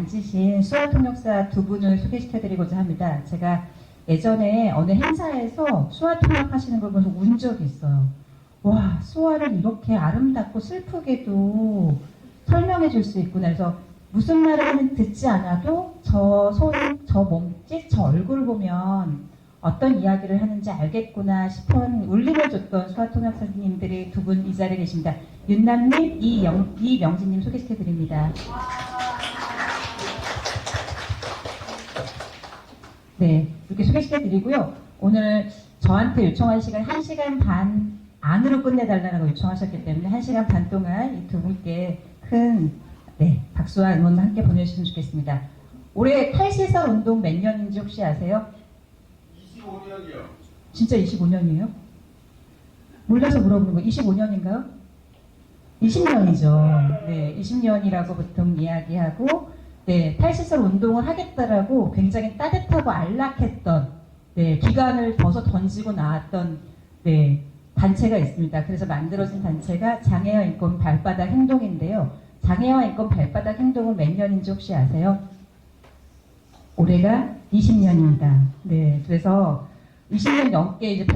앉으신 수화통역사 두 분을 소개시켜드리고자 합니다. 제가 예전에 어느 행사에서 수화통역 하시는 걸 보면서 운 적이 있어요. 와, 수화를 이렇게 아름답고 슬프게도 설명해 줄 수 있구나. 그래서 무슨 말을 하는지 듣지 않아도 저 손, 저 몸짓, 저 얼굴 보면 어떤 이야기를 하는지 알겠구나 싶은 울림을 줬던 수화통역사님들이 두 분 이 자리에 계십니다. 윤남님, 이명진님 소개시켜드립니다. 네, 이렇게 소개시켜드리고요. 오늘 저한테 요청한 시간 1시간 반 안으로 끝내달라고 요청하셨기 때문에 1시간 반 동안 이 두 분께 큰 박수와 응원을 함께 보내주시면 좋겠습니다. 올해 탈시설 운동 몇 년인지 혹시 아세요? 25년이요. 진짜 25년이에요? 몰라서 물어보는 거 25년인가요? 20년이죠. 네, 20년이라고 보통 이야기하고, 네, 탈시설 운동을 하겠다라고 굉장히 따뜻하고 안락했던, 네, 기간을 벗어 던지고 나왔던, 네, 단체가 있습니다. 그래서 만들어진 단체가 장애어 인권 발바닥 행동인데요. 장애어 인권 발바닥 행동은 몇 년인지 혹시 아세요? 올해가 20년입니다. 네, 그래서 20년 넘게 이제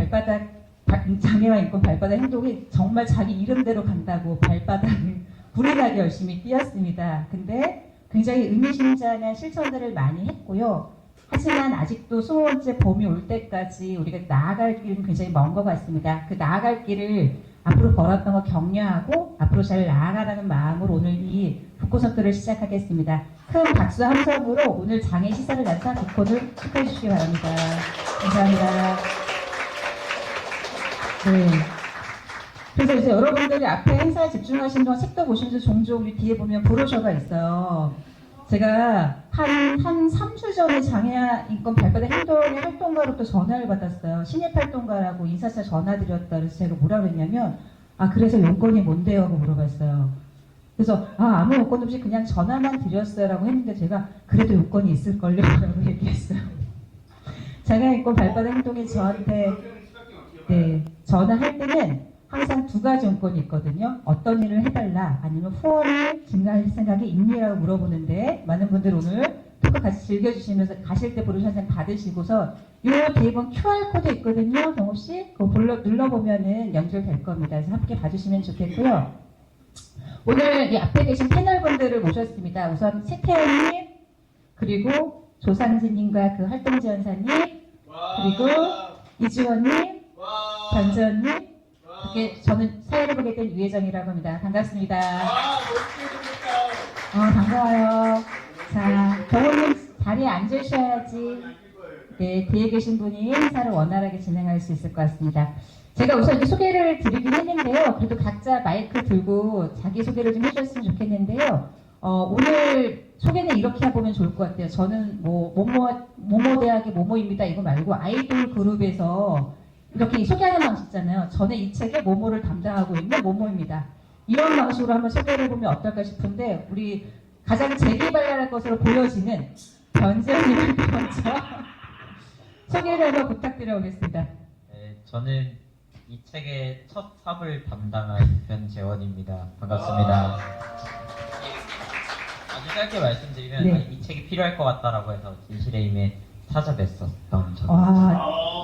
장애와 인권 발바닥 행동이 정말 자기 이름대로 간다고 발바닥을 불이 나게 열심히 뛰었습니다. 근데 굉장히 의미심장한 실천들을 많이 했고요. 하지만 아직도 20번째 봄이 올 때까지 우리가 나아갈 길은 굉장히 먼 것 같습니다. 그 나아갈 길을 앞으로 걸었던 거 격려하고 앞으로 잘 나아가라는 마음으로 오늘 이 북코선토를 시작하겠습니다. 큰 박수 함성으로 오늘 장애 시사를 나타 북코를 축하해 주시기 바랍니다. 감사합니다. 네. 그래서 이제 여러분들이 앞에 행사에 집중하신 동안 책도 보시면서 종종 우리 뒤에 보면 브로셔가 있어요. 제가 한 3주 전에 장애 인권 발바닥 행동의 활동가로 또 전화를 받았어요. 신입 활동가라고 인사차 전화드렸다. 그래서 제가 뭐라 그랬냐면, 그래서 요건이 뭔데요? 하고 물어봤어요. 그래서, 아무 요건 없이 그냥 전화만 드렸어요. 라고 했는데 제가, 그래도 요건이 있을걸요? 라고 얘기했어요. 장애 인권 발바닥 행동이 저한테, 네, 전화할 때는 항상 두 가지 요건이 있거든요. 어떤 일을 해달라, 아니면 후원을 증가할 생각이 있니라고 물어보는데, 많은 분들 오늘 토크 같이 즐겨주시면서 가실 때 브로셔 한장 받으시고서 요 뒤에 보면 QR코드 있거든요. 정호씨, 그거 눌러보면은 연결될 겁니다. 그래서 함께 봐주시면 좋겠고요. 오늘 이 앞에 계신 패널분들을 모셨습니다. 우선 세태현님, 그리고 조상진님과 그 활동지원사님, 그리고 이주원님, 변지원님, 저는 사회를 보게 된 유혜정이라고 합니다. 반갑습니다. 반가워요. 자, 경호님 자리에 앉으셔야지. 네, 뒤에 계신 분이 행사를 원활하게 진행할 수 있을 것 같습니다. 제가 우선 이제 소개를 드리긴 했는데요. 그래도 각자 마이크 들고 자기 소개를 좀 해주셨으면 좋겠는데요. 오늘 소개는 이렇게 해보면 좋을 것 같아요. 저는 모모 대학의 모모입니다. 이거 말고 아이돌 그룹에서 이렇게 소개하는 방식 있잖아요. 저는 이 책에 모모를 담당하고 있는 모모입니다. 이런 방식으로 한번 소개를 해보면 어떨까 싶은데 우리 가장 재기발랄할 것으로 보여지는 변재현님을 먼저 소개를 한번 부탁드려보겠습니다. 네, 저는 이 책의 첫 삽을 담당한 변재원입니다. 반갑습니다. 아주 짧게 말씀드리면 네. 이 책이 필요할 것 같다라고 해서 진실의 힘에 찾아뵀었던 저는.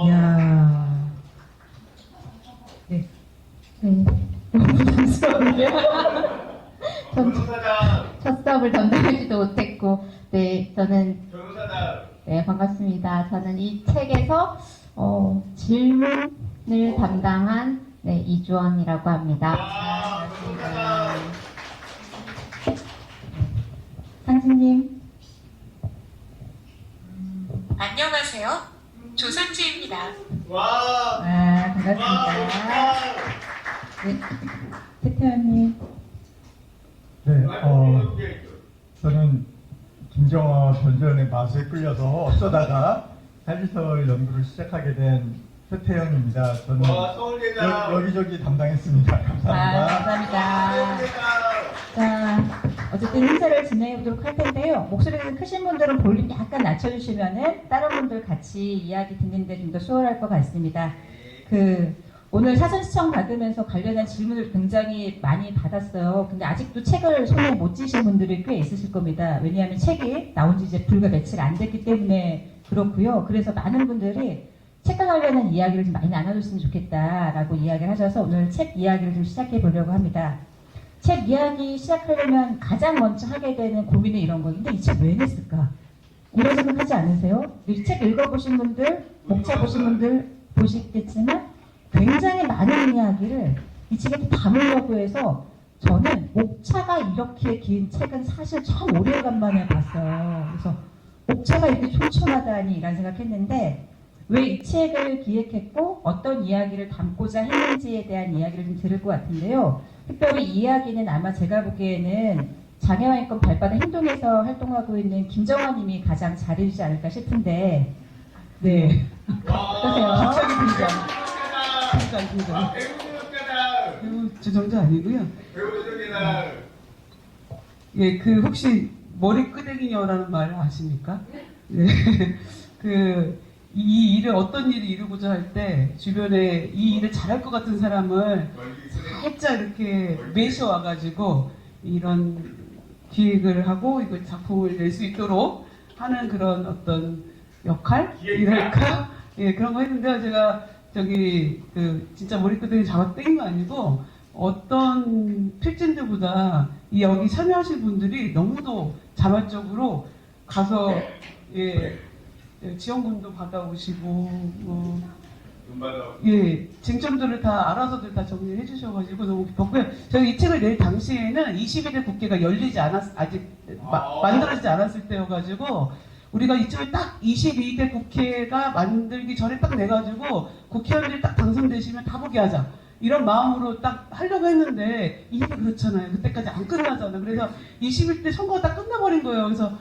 이야. 네. 네. 부담스러운데요. 첫 수업을 담당하지도 못했고, 네, 저는, 네, 반갑습니다. 저는 이 책에서, 질문을 담당한, 네, 이주원이라고 합니다. 반갑습니다. 상진님. 안녕하세요. 조상지입니다. 반갑습니다. 네, 태태현님. 네, 저는 김정화 변재현의 맛에 끌려서 어쩌다가 탈시설 연구를 시작하게 된 최태현입니다. 저는 여기저기 담당했습니다. 감사합니다. 감사합니다. 자, 어쨌든 행사를 진행해보도록 할 텐데요. 목소리가 크신 분들은 볼륨 약간 낮춰주시면은 다른 분들 같이 이야기 듣는데 좀 더 수월할 것 같습니다. 오늘 사전 시청 받으면서 관련한 질문을 굉장히 많이 받았어요. 근데 아직도 책을 손에 못 쥐신 분들이 꽤 있으실 겁니다. 왜냐하면 책이 나온 지 이제 불과 며칠 안 됐기 때문에 그렇고요. 그래서 많은 분들이 책과 관련한 이야기를 좀 많이 나눠줬으면 좋겠다라고 이야기를 하셔서 오늘 책 이야기를 좀 시작해 보려고 합니다. 책 이야기 시작하려면 가장 먼저 하게 되는 고민은 이런 거인데 이 책 왜 냈을까? 이런 생각하지 않으세요? 이 책 읽어보신 분들, 목차 보신 분들 보시겠지만 굉장히 많은 이야기를 이 책에 담으려고 해서 저는 목차가 이렇게 긴 책은 사실 참 오래간만에 봤어요. 그래서 목차가 이렇게 촘촘하다니 이런 생각했는데 왜 이 책을 기획했고 어떤 이야기를 담고자 했는지에 대한 이야기를 좀 들을 것 같은데요. 특별히 이 이야기는 아마 제가 보기에는 장애와 인권 발바닥 행동에서 활동하고 있는 김정환 님이 가장 잘해주지 않을까 싶은데 네. 어떠세요? 갑자기 아닙니다. 배우들까다. 배우 주정자 아니고요. 배우들이나 예, 그 혹시 머리끄댕이녀라는 말 아십니까? 네. 이 일을 어떤 일을 이루고자 할 때 주변에 이 일을 잘할 것 같은 사람을 살짝 이렇게 매셔 와가지고 이런 기획을 하고 이걸 작품을 낼 수 있도록 하는 그런 어떤 역할이랄까? 예, 그런 거 했는데요. 제가 진짜 머리끄댕이 잡아 땡긴 거 아니고 어떤 필진들보다 이 여기 참여하신 분들이 너무도 자발적으로 가서 예, 지원금도 받아오시고 뭐 돈 받아. 예, 쟁점들을 다 알아서들 다 정리해 주셔가지고 너무 기뻤고요. 저희 이 책을 낼 당시에는 21대 국회가 아직 만들어지지 않았을 때여가지고 우리가 이 책을 딱 22대 국회가 만들기 전에 딱 내가지고 국회의원들이 딱 당선되시면 다 보게 하자. 이런 마음으로 딱 하려고 했는데 이게 그렇잖아요. 그때까지 안 끝나잖아요. 그래서 21대 선거가 딱 끝나버린 거예요. 그래서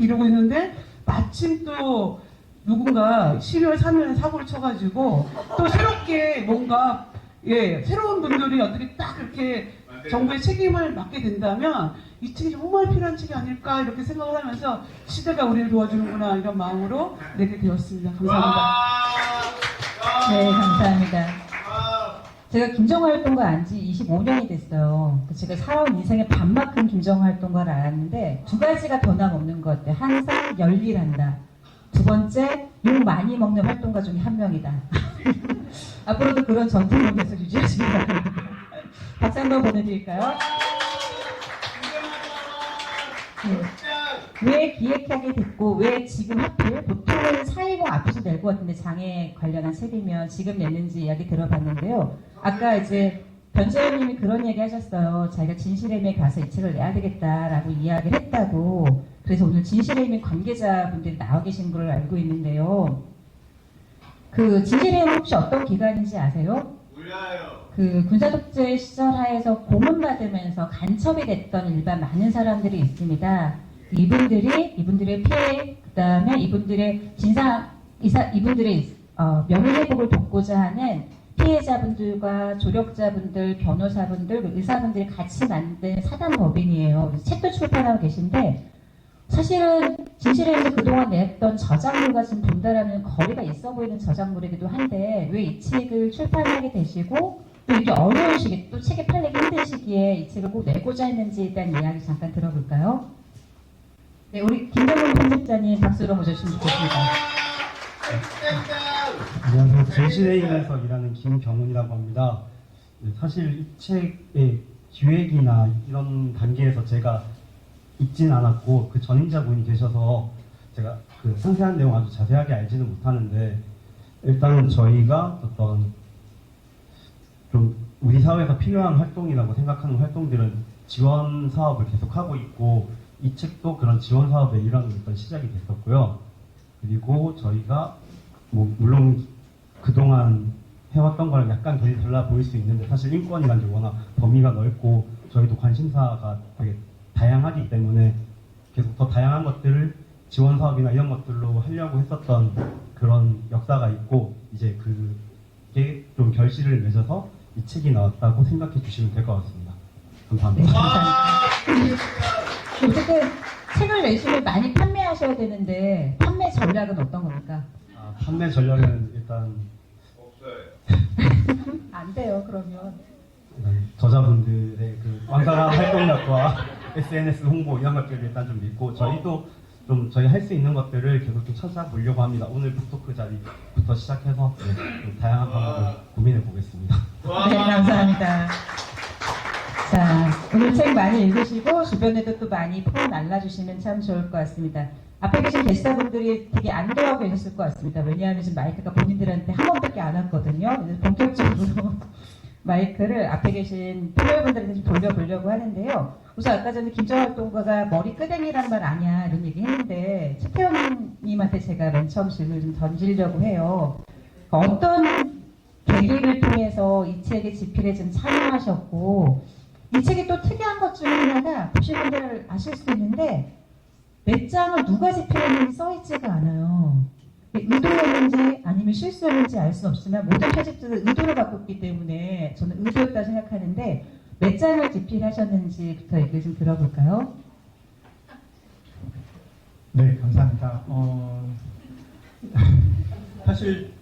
이러고 있는데 마침 또 누군가 12월 3일에 사고를 쳐가지고 또 새롭게 뭔가 새로운 분들이 어떻게 딱 이렇게 정부의 책임을 맡게 된다면 이 책이 정말 필요한 책이 아닐까 이렇게 생각을 하면서 시대가 우리를 도와주는구나 이런 마음으로 내게 되었습니다. 감사합니다. 네, 감사합니다. 제가 김정화 활동가 안지 25년이 됐어요. 제가 살아온 인생의 반만큼 김정화 활동가를 알았는데 두 가지가 변함없는 것 같아요. 항상 열일한다. 두 번째, 욕 많이 먹는 활동가 중에 한 명이다. 앞으로도 그런 전통을 계속 유지하시기 바랍니다. 박수 한번 보내드릴까요? 네. 왜 기획하게 됐고 왜 지금 하필 보통은 4.10 앞에서 낼 것 같은데 장애 관련한 책이면 지금 냈는지 이야기 들어봤는데요. 아까 이제 변재현님이 그런 얘기 하셨어요. 자기가 진실의미에 가서 이 책을 내야 되겠다라고 이야기를 했다고. 그래서 오늘 진실의미 관계자분들이 나와 계신 걸 알고 있는데요. 그 진실의미 혹시 어떤 기관인지 아세요? 몰라요. 그 군사독재 시절 하에서 고문받으면서 간첩이 됐던 일반 많은 사람들이 있습니다. 이분들의 피해, 그 다음에 이분들의 이분들의 명예회복을 돕고자 하는 피해자분들과 조력자분들, 변호사분들, 의사분들이 같이 만든 사단법인이에요. 책도 출판하고 계신데 사실은 진실에서 그동안 냈던 저작물과 지금 본다라는 거리가 있어 보이는 저작물이기도 한데 왜 이 책을 출판하게 되시고 또 이렇게 어려운 시기, 또 책이 팔리기 힘든 시기에 이 책을 꼭 내고자 했는지에 대한 이야기 잠깐 들어볼까요? 네, 우리 김정은 편집자님 박수로 모셔주시면 좋겠습니다. 안녕하세요. 진실의임에서 일하는 김경훈이라고 합니다. 네, 사실 이 책의 기획이나 이런 단계에서 제가 읽진 않았고 그 전임자분이 계셔서 제가 그 상세한 내용 아주 자세하게 알지는 못하는데 일단은 저희가 어떤 좀 우리 사회에서 필요한 활동이라고 생각하는 활동들은 지원 사업을 계속하고 있고 이 책도 그런 지원 사업의 일환으로 일단 시작이 됐었고요. 그리고 저희가 뭐 물론 그동안 해왔던 거랑 약간 결이 달라 보일 수 있는데 사실 인권이라는 게 워낙 범위가 넓고 저희도 관심사가 되게 다양하기 때문에 계속 더 다양한 것들을 지원 사업이나 이런 것들로 하려고 했었던 그런 역사가 있고 이제 그게 좀 결실을 맺어서 이 책이 나왔다고 생각해 주시면 될 것 같습니다. 감사합니다. 네, 감사합니다. 어쨌든 책을 내시면 많이 판매하셔야 되는데 판매 전략은 어떤 겁니까? 판매 전략은 일단 없어요. 안 돼요, 그러면. 저자분들의 그 왕성한 활동력과 SNS 홍보 이런 것들을 일단 좀 믿고 저희도 좀 저희 할 수 있는 것들을 계속 좀 찾아보려고 합니다. 오늘 북토크 자리부터 시작해서 좀 다양한 방법을 고민해 보겠습니다. 네, 감사합니다. 자, 오늘 책 많이 읽으시고 주변에도 또 많이 포 날라주시면 참 좋을 것 같습니다. 앞에 계신 게스트분들이 되게 안도하고 계셨을 것 같습니다. 왜냐하면 지금 마이크가 본인들한테 한 번밖에 안 왔거든요. 그래서 본격적으로 마이크를 앞에 계신 패널분들한테 좀 돌려보려고 하는데요. 우선 아까 전에 김정활동가가 머리 끄댕이란 말 아니야 이런 얘기 했는데 최태원님한테 제가 맨 처음 질문을 좀 던지려고 해요. 어떤 계기를 통해서 이 책의 집필에 좀 참여하셨고 이 책이 또 특이한 것 중에 하나가 보신 분들 아실 수 있는데 몇 장을 누가 집필했는지 써있지가 않아요. 의도였는지 아니면 실수였는지 알 수 없지만 모든 편집들은 의도를 갖고 있기 때문에 저는 의도였다 생각하는데 몇 장을 집필하셨는지부터 얘기 좀 들어볼까요? 네, 감사합니다. 사실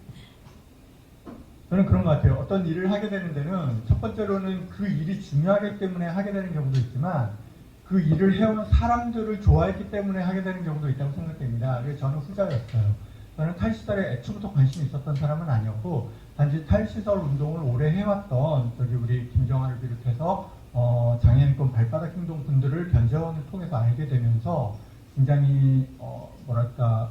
저는 그런 것 같아요. 어떤 일을 하게 되는 데는 첫 번째로는 그 일이 중요하기 때문에 하게 되는 경우도 있지만 그 일을 해오는 사람들을 좋아했기 때문에 하게 되는 경우도 있다고 생각됩니다. 그래서 저는 후자였어요. 저는 탈시설에 애초부터 관심이 있었던 사람은 아니었고 단지 탈시설 운동을 오래 해왔던 저기 우리 김정환을 비롯해서 장애인권 발바닥 행동 분들을 견제원을 통해서 알게 되면서 굉장히 뭐랄까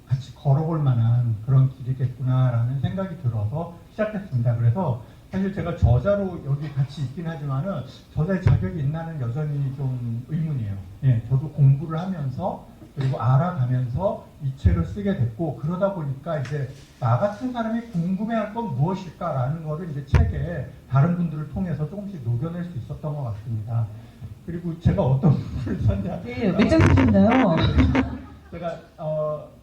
같이 걸어볼 만한 그런 길이겠구나라는 생각이 들어서 시작했습니다. 그래서 사실 제가 저자로 여기 같이 있긴 하지만은 저자의 자격이 있나는 여전히 좀 의문이에요. 예, 저도 공부를 하면서 그리고 알아가면서 이 책을 쓰게 됐고 그러다 보니까 이제 나 같은 사람이 궁금해할 건 무엇일까라는 거를 이제 책에 다른 분들을 통해서 조금씩 녹여낼 수 있었던 것 같습니다. 그리고 제가 어떤 부분을 썼냐? 네, 몇 장 쓰셨나요? 제가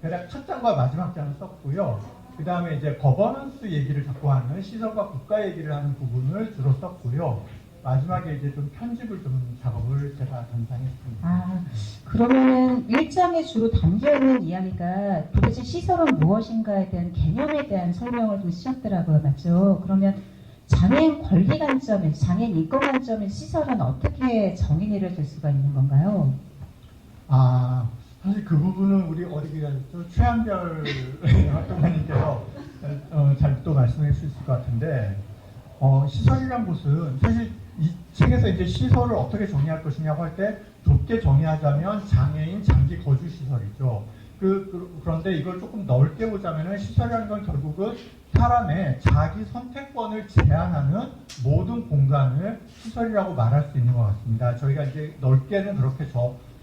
대략 첫 장과 마지막 장을 썼고요. 그 다음에 이제 거버넌스 얘기를 자꾸 하는 시설과 국가 얘기를 하는 부분을 주로 썼고요. 마지막에 이제 좀 편집을 좀 작업을 제가 담당했습니다. 아, 그러면은 1장에 주로 담겨있는 이야기가 도대체 시설은 무엇인가에 대한 개념에 대한 설명을 좀 쓰셨더라고요. 맞죠? 그러면 장애인 권리 관점에서, 장애인 인권 관점에서 시설은 어떻게 정의 내려질 수가 있는 건가요? 아, 사실 그 부분은 우리 어디 기자였죠? 최한별 활동가님께서 잘 또 말씀해 주실 것 같은데 시설이란 곳은 사실 이 책에서 이제 시설을 어떻게 정의할 것이냐고 할 때 좁게 정의하자면 장애인 장기 거주 시설이죠. 그런데 이걸 조금 넓게 보자면은 시설이라는 건 결국은 사람의 자기 선택권을 제한하는 모든 공간을 시설이라고 말할 수 있는 것 같습니다. 저희가 이제 넓게는 그렇게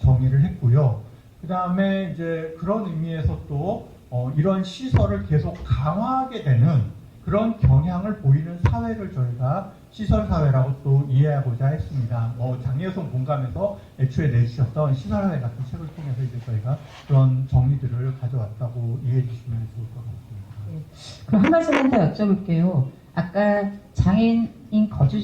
정의를 했고요. 그 다음에 이제 그런 의미에서 또 이런 시설을 계속 강화하게 되는 그런 경향을 보이는 사회를 저희가 시설사회라고 또 이해하고자 했습니다. 장애여성 공감에서 애초에 내주셨던 시설사회 같은 책을 통해서 이제 저희가 그런 정의들을 가져왔다고 이해해 주시면 좋을 것 같습니다. 네. 그럼 한 가지만 더 여쭤볼게요. 아까 장애인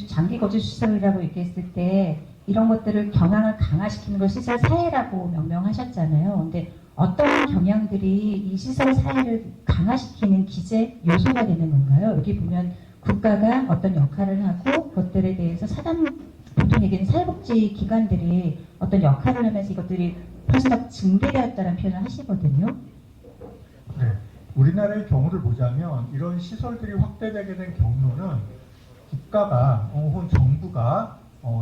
장기 거주 시설이라고 얘기했을 때 이런 것들을 경향을 강화시키는 걸 시설 사회라고 명명하셨잖아요. 근데 어떤 경향들이 이 시설 사회를 강화시키는 기제 요소가 되는 건가요? 여기 보면 국가가 어떤 역할을 하고 그것들에 대해서 보통 얘기는 사회복지 기관들이 어떤 역할을 하면서 이것들이 훨씬 더 증대되었다는 표현을 하시거든요. 네, 우리나라의 경우를 보자면 이런 시설들이 확대되게 된 경로는 국가가 혹은 정부가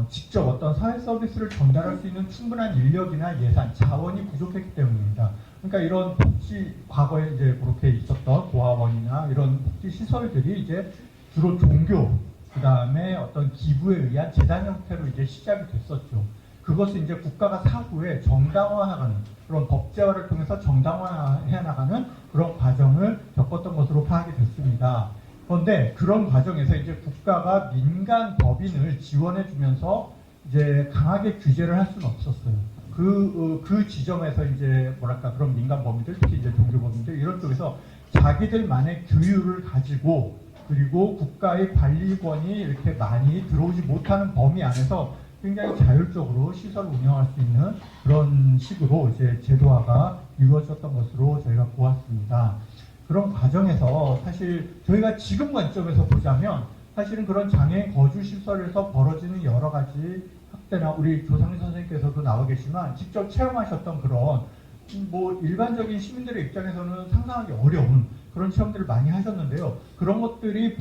직접 어떤 사회 서비스를 전달할 수 있는 충분한 인력이나 예산, 자원이 부족했기 때문입니다. 그러니까 이런 복지, 과거에 이제 그렇게 있었던 고아원이나 이런 복지 시설들이 이제 주로 종교, 그 다음에 어떤 기부에 의한 재단 형태로 이제 시작이 됐었죠. 그것을 이제 국가가 사후에 정당화하는 그런 법제화를 통해서 정당화해 나가는 그런 과정을 겪었던 것으로 파악이 됐습니다. 그런데 그런 과정에서 이제 국가가 민간 법인을 지원해 주면서 이제 강하게 규제를 할 수는 없었어요. 그 지점에서 이제 뭐랄까 그런 민간 법인들, 특히 이제 종교 법인들 이런 쪽에서 자기들만의 규율을 가지고 그리고 국가의 관리권이 이렇게 많이 들어오지 못하는 범위 안에서 굉장히 자율적으로 시설을 운영할 수 있는 그런 식으로 이제 제도화가 이루어졌던 것으로 저희가 보았습니다. 그런 과정에서 사실 저희가 지금 관점에서 보자면 사실은 그런 장애인 거주 시설에서 벌어지는 여러 가지 학대나 우리 조상희 선생님께서도 나와 계시지만 직접 체험하셨던 그런 뭐 일반적인 시민들의 입장에서는 상상하기 어려운 그런 체험들을 많이 하셨는데요. 그런 것들이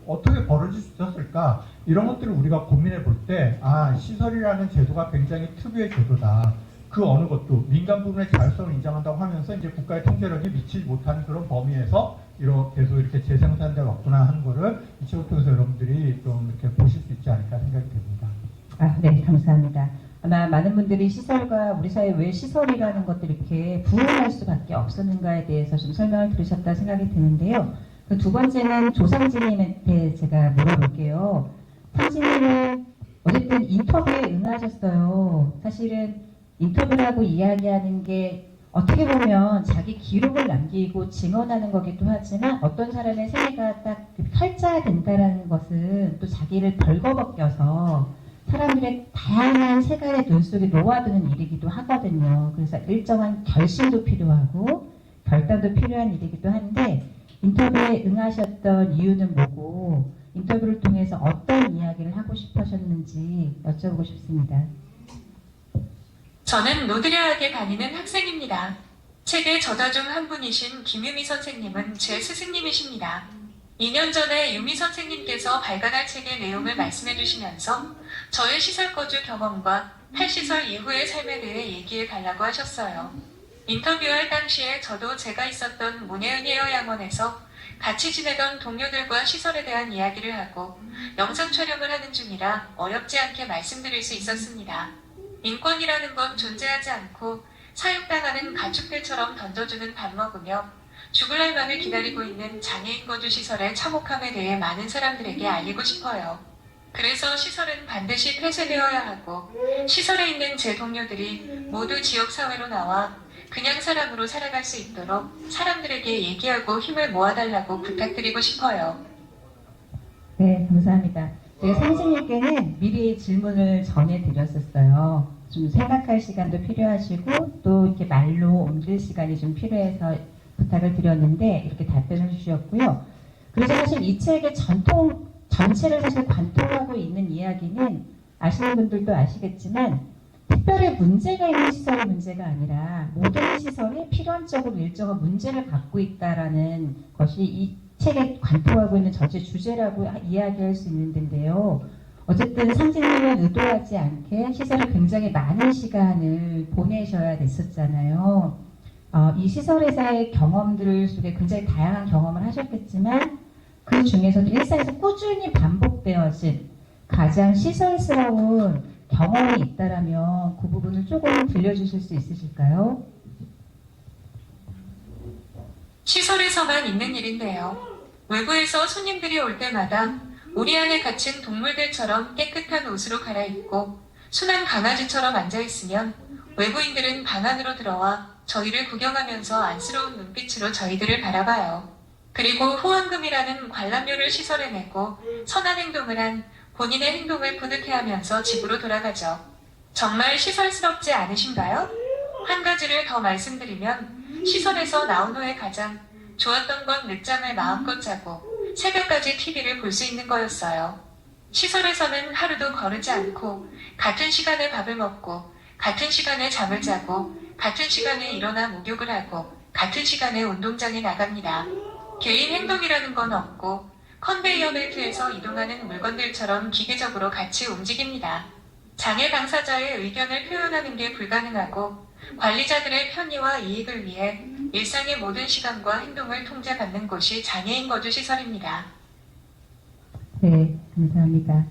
어떻게 벌어질 수 있었을까? 이런 것들을 우리가 고민해 볼 때, 시설이라는 제도가 굉장히 특유의 제도다. 그 어느 것도 민간 부분의 자율성을 인정한다고 하면서 이제 국가의 통제력이 미치지 못하는 그런 범위에서 계속 이렇게 재생산돼 왔구나 하는 거를 이 책을 통해서 여러분들이 좀 이렇게 보실 수 있지 않을까 생각이 됩니다. 네, 감사합니다. 아마 많은 분들이 시설과 우리 사회 왜 시설이라는 것들을 이렇게 부응할 수밖에 없었는가에 대해서 좀 설명을 들으셨다 생각이 드는데요. 그 두 번째는 조상진님한테 제가 물어볼게요. 상진님은 어쨌든 인터뷰에 응하셨어요. 사실은 인터뷰를 하고 이야기하는 게 어떻게 보면 자기 기록을 남기고 증언하는 거기도 하지만 어떤 사람의 생애가 딱 활자된다라는 것은 또 자기를 벌거벗겨서 사람들의 다양한 세간의 눈 속에 놓아두는 일이기도 하거든요. 그래서 일정한 결심도 필요하고 결단도 필요한 일이기도 한데 인터뷰에 응하셨던 이유는 뭐고 인터뷰를 통해서 어떤 이야기를 하고 싶으셨는지 여쭤보고 싶습니다. 저는 노드려하게 다니는 학생입니다. 책의 저자 중 한 분이신 김유미 선생님은 제 스승님이십니다. 2년 전에 유미 선생님께서 발간할 책의 내용을 말씀해 주시면서 저의 시설 거주 경험과 탈시설 이후의 삶에 대해 얘기해 달라고 하셨어요. 인터뷰할 당시에 저도 제가 있었던 문예은이 요양원에서 같이 지내던 동료들과 시설에 대한 이야기를 하고 영상 촬영을 하는 중이라 어렵지 않게 말씀드릴 수 있었습니다. 인권이라는 건 존재하지 않고 사육당하는 가축들처럼 던져주는 밥 먹으며 죽을 날만을 기다리고 있는 장애인 거주 시설의 참혹함에 대해 많은 사람들에게 알리고 싶어요. 그래서 시설은 반드시 폐쇄되어야 하고 시설에 있는 제 동료들이 모두 지역사회로 나와 그냥 사람으로 살아갈 수 있도록 사람들에게 얘기하고 힘을 모아달라고 부탁드리고 싶어요. 네, 감사합니다. 제가 상진님께는 미리 질문을 전해드렸었어요. 좀 생각할 시간도 필요하시고 또 이렇게 말로 옮길 시간이 좀 필요해서 부탁을 드렸는데 이렇게 답변을 주셨고요. 그래서 사실 이 책의 전체를 사실 관통하고 있는 이야기는 아시는 분들도 아시겠지만 특별히 문제가 있는 시설의 문제가 아니라 모든 시설이 필연적으로 일정한 문제를 갖고 있다라는 것이 이 책에 관통하고 있는 전체 주제라고 이야기할 수 있는 데인데요. 어쨌든 상진님은 의도하지 않게 시설에 굉장히 많은 시간을 보내셔야 됐었잖아요. 이 시설에서의 경험들 속에 굉장히 다양한 경험을 하셨겠지만 그 중에서도 일상에서 꾸준히 반복되어진 가장 시설스러운 경험이 있다라면 그 부분을 조금 들려주실 수 있으실까요? 시설에서만 있는 일인데요. 외부에서 손님들이 올 때마다 우리 안에 갇힌 동물들처럼 깨끗한 옷으로 갈아입고 순한 강아지처럼 앉아있으면 외부인들은 방 안으로 들어와 저희를 구경하면서 안쓰러운 눈빛으로 저희들을 바라봐요. 그리고 후원금이라는 관람료를 시설에 내고 선한 행동을 한 본인의 행동을 뿌듯해하면서 집으로 돌아가죠. 정말 시설스럽지 않으신가요? 한 가지를 더 말씀드리면 시설에서 나온 후에 가장 좋았던 건 늦잠을 마음껏 자고 새벽까지 TV를 볼 수 있는 거였어요. 시설에서는 하루도 거르지 않고 같은 시간에 밥을 먹고 같은 시간에 잠을 자고 같은 시간에 일어나 목욕을 하고 같은 시간에 운동장에 나갑니다. 개인 행동이라는 건 없고 컨베이어 벨트에서 이동하는 물건들처럼 기계적으로 같이 움직입니다. 장애 당사자의 의견을 표현하는 게 불가능하고 관리자들의 편의와 이익을 위해 일상의 모든 시간과 행동을 통제받는 곳이 장애인 거주 시설입니다. 네, 감사합니다.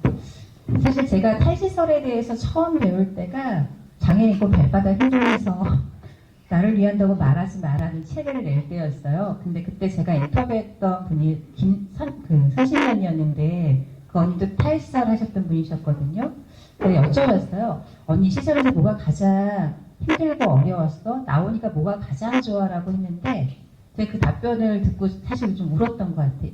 사실 제가 탈시설에 대해서 처음 배울 때가 장애인 있고 발바닥 행동에서 나를 위한다고 말하지 말라는 책을 낼 때였어요. 근데 그때 제가 인터뷰했던 분이 서신연이었는데 그 언니도 탈시설 하셨던 분이셨거든요. 그래서 여쭤봤어요. 언니 시설에서 뭐가 가장 힘들고 어려웠어? 나오니까 뭐가 가장 좋아라고 했는데 제가 그 답변을 듣고 사실 좀 울었던 것 같아요.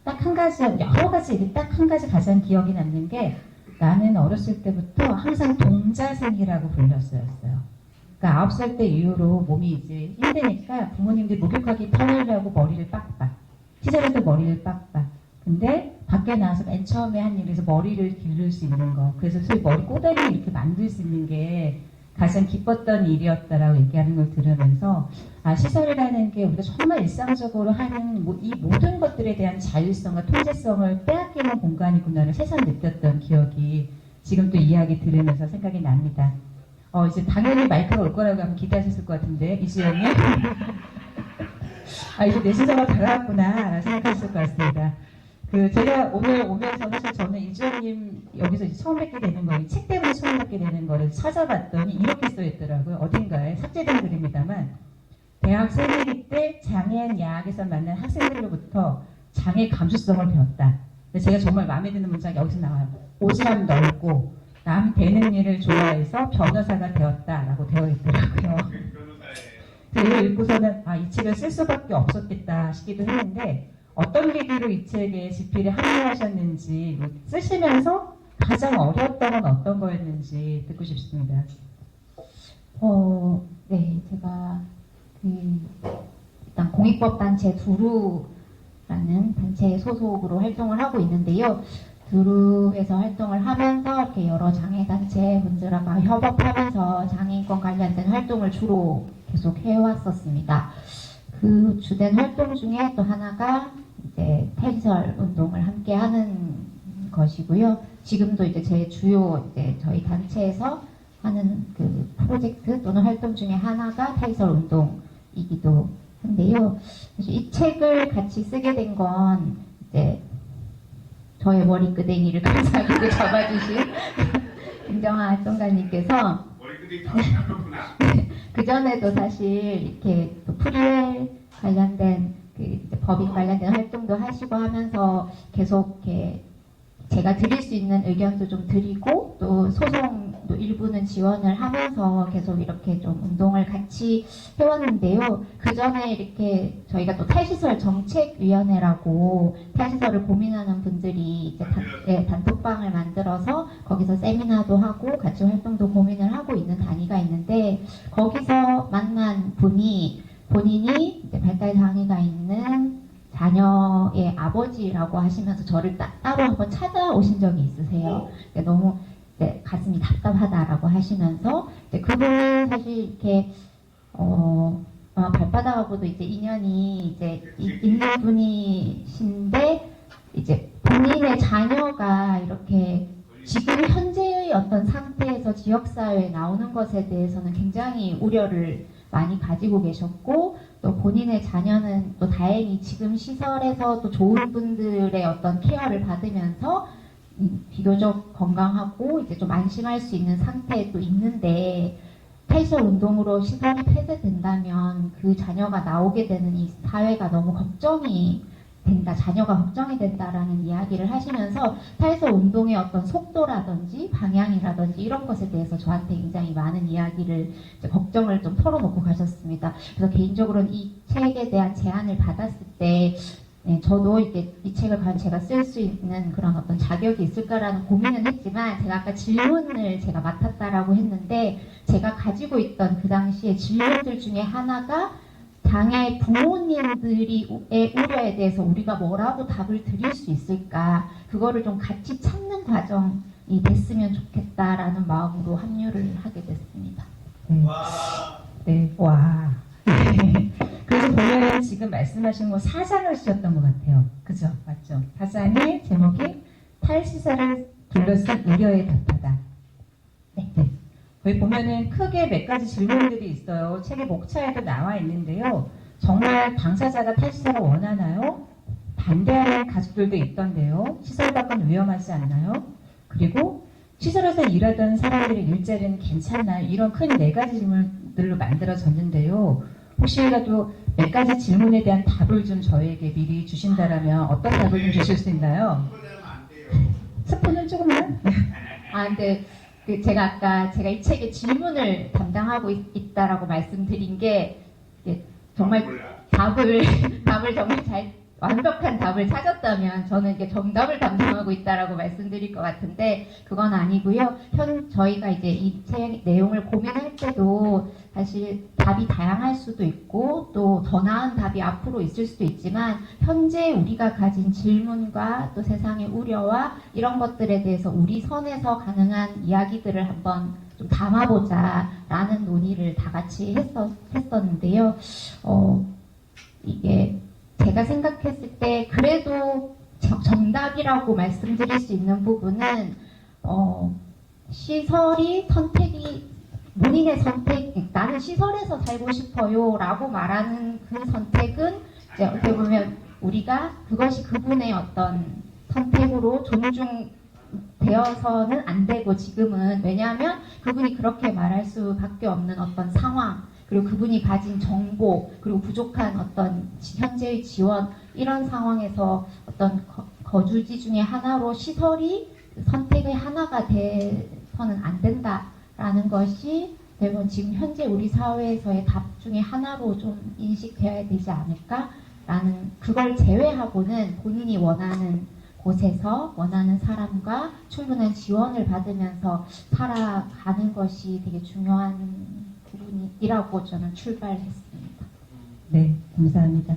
딱 한 가지, 여러 가지 일이 딱 한 가지 가장 기억이 남는 게 나는 어렸을 때부터 항상 동자생이라고 불렸어요. 그러니까 9살 때 이후로 몸이 이제 힘드니까 부모님들이 목욕하기 편하려고 머리를 빡빡. 시설에서 머리를 빡빡. 근데 밖에 나와서 맨 처음에 한 일에서 머리를 기를 수 있는 거. 그래서 소위 머리 꼬다리를 이렇게 만들 수 있는 게 가장 기뻤던 일이었다라고 얘기하는 걸 들으면서 시설이라는 게 우리가 정말 일상적으로 하는 이 모든 것들에 대한 자율성과 통제성을 빼앗기는 공간이구나를 새삼 느꼈던 기억이 지금 또 이야기 들으면서 생각이 납니다. 이제 당연히 마이크가 올 거라고 하면 기대하셨을 것 같은데 이수연님 이제 내 순서가 다가왔구나 라고 생각하셨을 것 같습니다. 제가 오늘 오면서 사실 저는 이주연님 여기서 이제 처음 뵙게 되는 거예요. 책 때문에 처음 뵙게 되는 거를 찾아봤더니 이렇게 써있더라고요. 어딘가에 삭제된 글입니다만 대학 새내기 때 장애인 야학에서 만난 학생들로부터 장애 감수성을 배웠다. 제가 정말 마음에 드는 문장이 여기서 나와요. 오지랖 넓고 남 되는 일을 좋아해서 변호사가 되었다라고 되어 있더라고요. 이걸 읽고서는 이 책을 쓸 수밖에 없었겠다 싶기도 했는데 어떤 계기로 이 책에 집필에 합류하셨는지 쓰시면서 가장 어려웠던 건 어떤 거였는지 듣고 싶습니다. 네, 제가 일단 공익법단체 두루라는 단체 소속으로 활동을 하고 있는데요. 두루에서 활동을 하면서 이렇게 여러 장애단체 분들하고 협업하면서 장애인권 관련된 활동을 주로 계속 해왔었습니다. 그 주된 활동 중에 또 하나가 이제 탈시설 운동을 함께 하는 것이고요. 지금도 이제 제 주요 이제 저희 단체에서 하는 그 프로젝트 또는 활동 중에 하나가 탈시설 운동이기도 한데요. 이 책을 같이 쓰게 된 건 이제 저의 머리끄댕이를 감사하게 잡아주신 김정아 활동가님께서 머리끄댕이 잡았구나. 그 전에도 사실 이렇게 또 프리웰 관련된 이제 법인 관련된 활동도 하시고 하면서 계속 이렇게 제가 드릴 수 있는 의견도 좀 드리고 또 소송도 일부는 지원을 하면서 계속 이렇게 좀 운동을 같이 해왔는데요. 그 전에 이렇게 저희가 또 탈시설 정책위원회라고 탈시설을 고민하는 분들이 이제 단톡방을 만들어서 거기서 세미나도 하고 같이 활동도 고민을 하고 있는 단위가 있는데 거기서 만난 분이 본인이 이제 발달 장애가 있는 자녀의 아버지라고 하시면서 저를 따로 한번 찾아오신 적이 있으세요. 너무 가슴이 답답하다라고 하시면서 그분은 사실 이렇게 발바닥하고도 이제 인연이 이제 있는 분이신데 이제 본인의 자녀가 이렇게 지금 현재의 어떤 상태에서 지역사회에 나오는 것에 대해서는 굉장히 우려를 많이 가지고 계셨고 또 본인의 자녀는 또 다행히 지금 시설에서 또 좋은 분들의 어떤 케어를 받으면서 비교적 건강하고 이제 좀 안심할 수 있는 상태에 또 있는데 탈시설 운동으로 시설이 폐쇄된다면 그 자녀가 나오게 되는 이 사회가 너무 걱정이 된다, 자녀가 걱정이 된다라는 이야기를 하시면서 탈시설 운동의 어떤 속도라든지 방향이라든지 이런 것에 대해서 저한테 굉장히 많은 이야기를 이제 걱정을 좀 털어놓고 가셨습니다. 그래서 개인적으로는 이 책에 대한 제안을 받았을 때 저도 이게 이 책을 과연 제가 쓸 수 있는 그런 어떤 자격이 있을까라는 고민은 했지만 제가 아까 질문을 제가 맡았다라고 했는데 제가 가지고 있던 그 당시에 질문들 중에 하나가 장애 부모님들의 우려에 대해서 우리가 뭐라고 답을 드릴 수 있을까 그거를 좀 같이 찾는 과정이 됐으면 좋겠다라는 마음으로 합류를 하게 됐습니다. 네, 와. 그래서 보면 지금 말씀하신 거 사장을 쓰셨던 것 같아요. 그죠? 맞죠? 사장의 제목이 탈시설을 둘러싼 우려에 답하다. 네. 여기 보면은 크게 몇 가지 질문들이 있어요. 책의 목차에도 나와 있는데요. 정말 당사자가 탈시설을 원하나요? 반대하는 가족들도 있던데요. 시설 밖은 위험하지 않나요? 그리고 시설에서 일하던 사람들의 일자리는 괜찮나요? 이런 큰 네 가지 질문들로 만들어졌는데요. 혹시라도 몇 가지 질문에 대한 답을 좀 저에게 미리 주신다라면 어떤 답을 좀 주실 수 있나요? 스포는 조금만. 근데 제가 이 책의 질문을 담당하고 있다라고 말씀드린 게 정말 답을 정말 잘 완벽한 답을 찾았다면 저는 이게 정답을 담당하고 있다라고 말씀드릴 것 같은데 그건 아니고요. 저희가 이제 이 책 내용을 고민할 때도 사실 답이 다양할 수도 있고 또 더 나은 답이 앞으로 있을 수도 있지만 현재 우리가 가진 질문과 또 세상의 우려와 이런 것들에 대해서 우리 선에서 가능한 이야기들을 한번 좀 담아보자라는 논의를 다 같이 했었는데요. 이게 제가 생각했을 때 그래도 정답이라고 말씀드릴 수 있는 부분은 시설이 선택이 본인의 선택, 나는 시설에서 살고 싶어요 라고 말하는 그 선택은 이제 어떻게 보면 우리가 그것이 그분의 어떤 선택으로 존중되어서는 안 되고 지금은 왜냐하면 그분이 그렇게 말할 수밖에 없는 어떤 상황 그리고 그분이 가진 정보 그리고 부족한 어떤 현재의 지원 이런 상황에서 어떤 거주지 중에 하나로 시설이 선택의 하나가 돼서는 안 된다라는 것이 대부분 지금 현재 우리 사회에서의 답 중에 하나로 좀 인식되어야 되지 않을까라는 그걸 제외하고는 본인이 원하는 곳에서 원하는 사람과 충분한 지원을 받으면서 살아가는 것이 되게 중요한 부분이라고 저는 출발했습니다. 네, 감사합니다.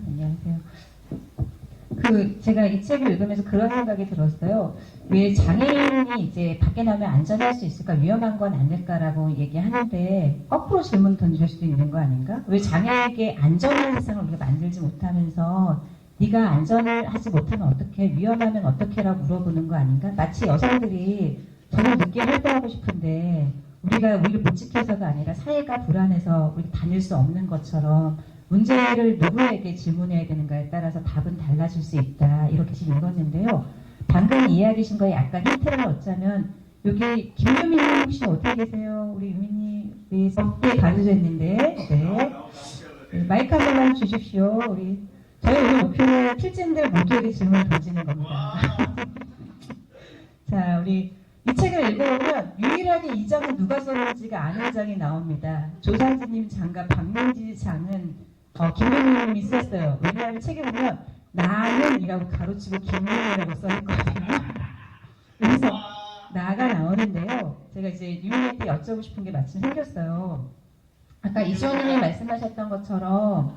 안녕하세요. 제가 이 책을 읽으면서 그런 생각이 들었어요. 왜 장애인이 이제 밖에 나면 안전할 수 있을까, 위험한 건 아닐까라고 얘기하는데 거꾸로 질문 던질 수도 있는 거 아닌가? 왜 장애인에게 안전한 세상을 우리가 만들지 못하면서 네가 안전을 하지 못하면 어떻게, 위험하면 어떻게라고 물어보는 거 아닌가? 마치 여성들이 저녁 늦게 활동하고 싶은데 우리가 우리를 못 지켜서가 아니라 사회가 불안해서 우리 다닐 수 없는 것처럼 문제를 누구에게 질문해야 되는가에 따라서 답은 달라질 수 있다. 이렇게 지금 읽었는데요. 방금 이야기하신 거에 약간 힌트를 얻자면 여기 김유민님 혹시 어떻게 계세요? 우리 유민님이 섭게 가려져 있는데 네, 마이크 한 번만 주십시오. 저희 오늘 목표는 필진들 모두에게 질문을 던지는 겁니다. 자, 우리 이 책을 읽어보면 유일하게 이 장은 누가 썼는지가 아는 장이 나옵니다. 조상진님 장과 박민지 장은 김민희님이 썼어요. 왜냐하면 책에 보면 나는 이라고 가로치고 김민희라고 써있거든요. 그래서 나가 나오는데요. 제가 이제 유민희한테 여쭤보고 싶은 게 마침 생겼어요. 아까 이시호님이 말씀하셨던 것처럼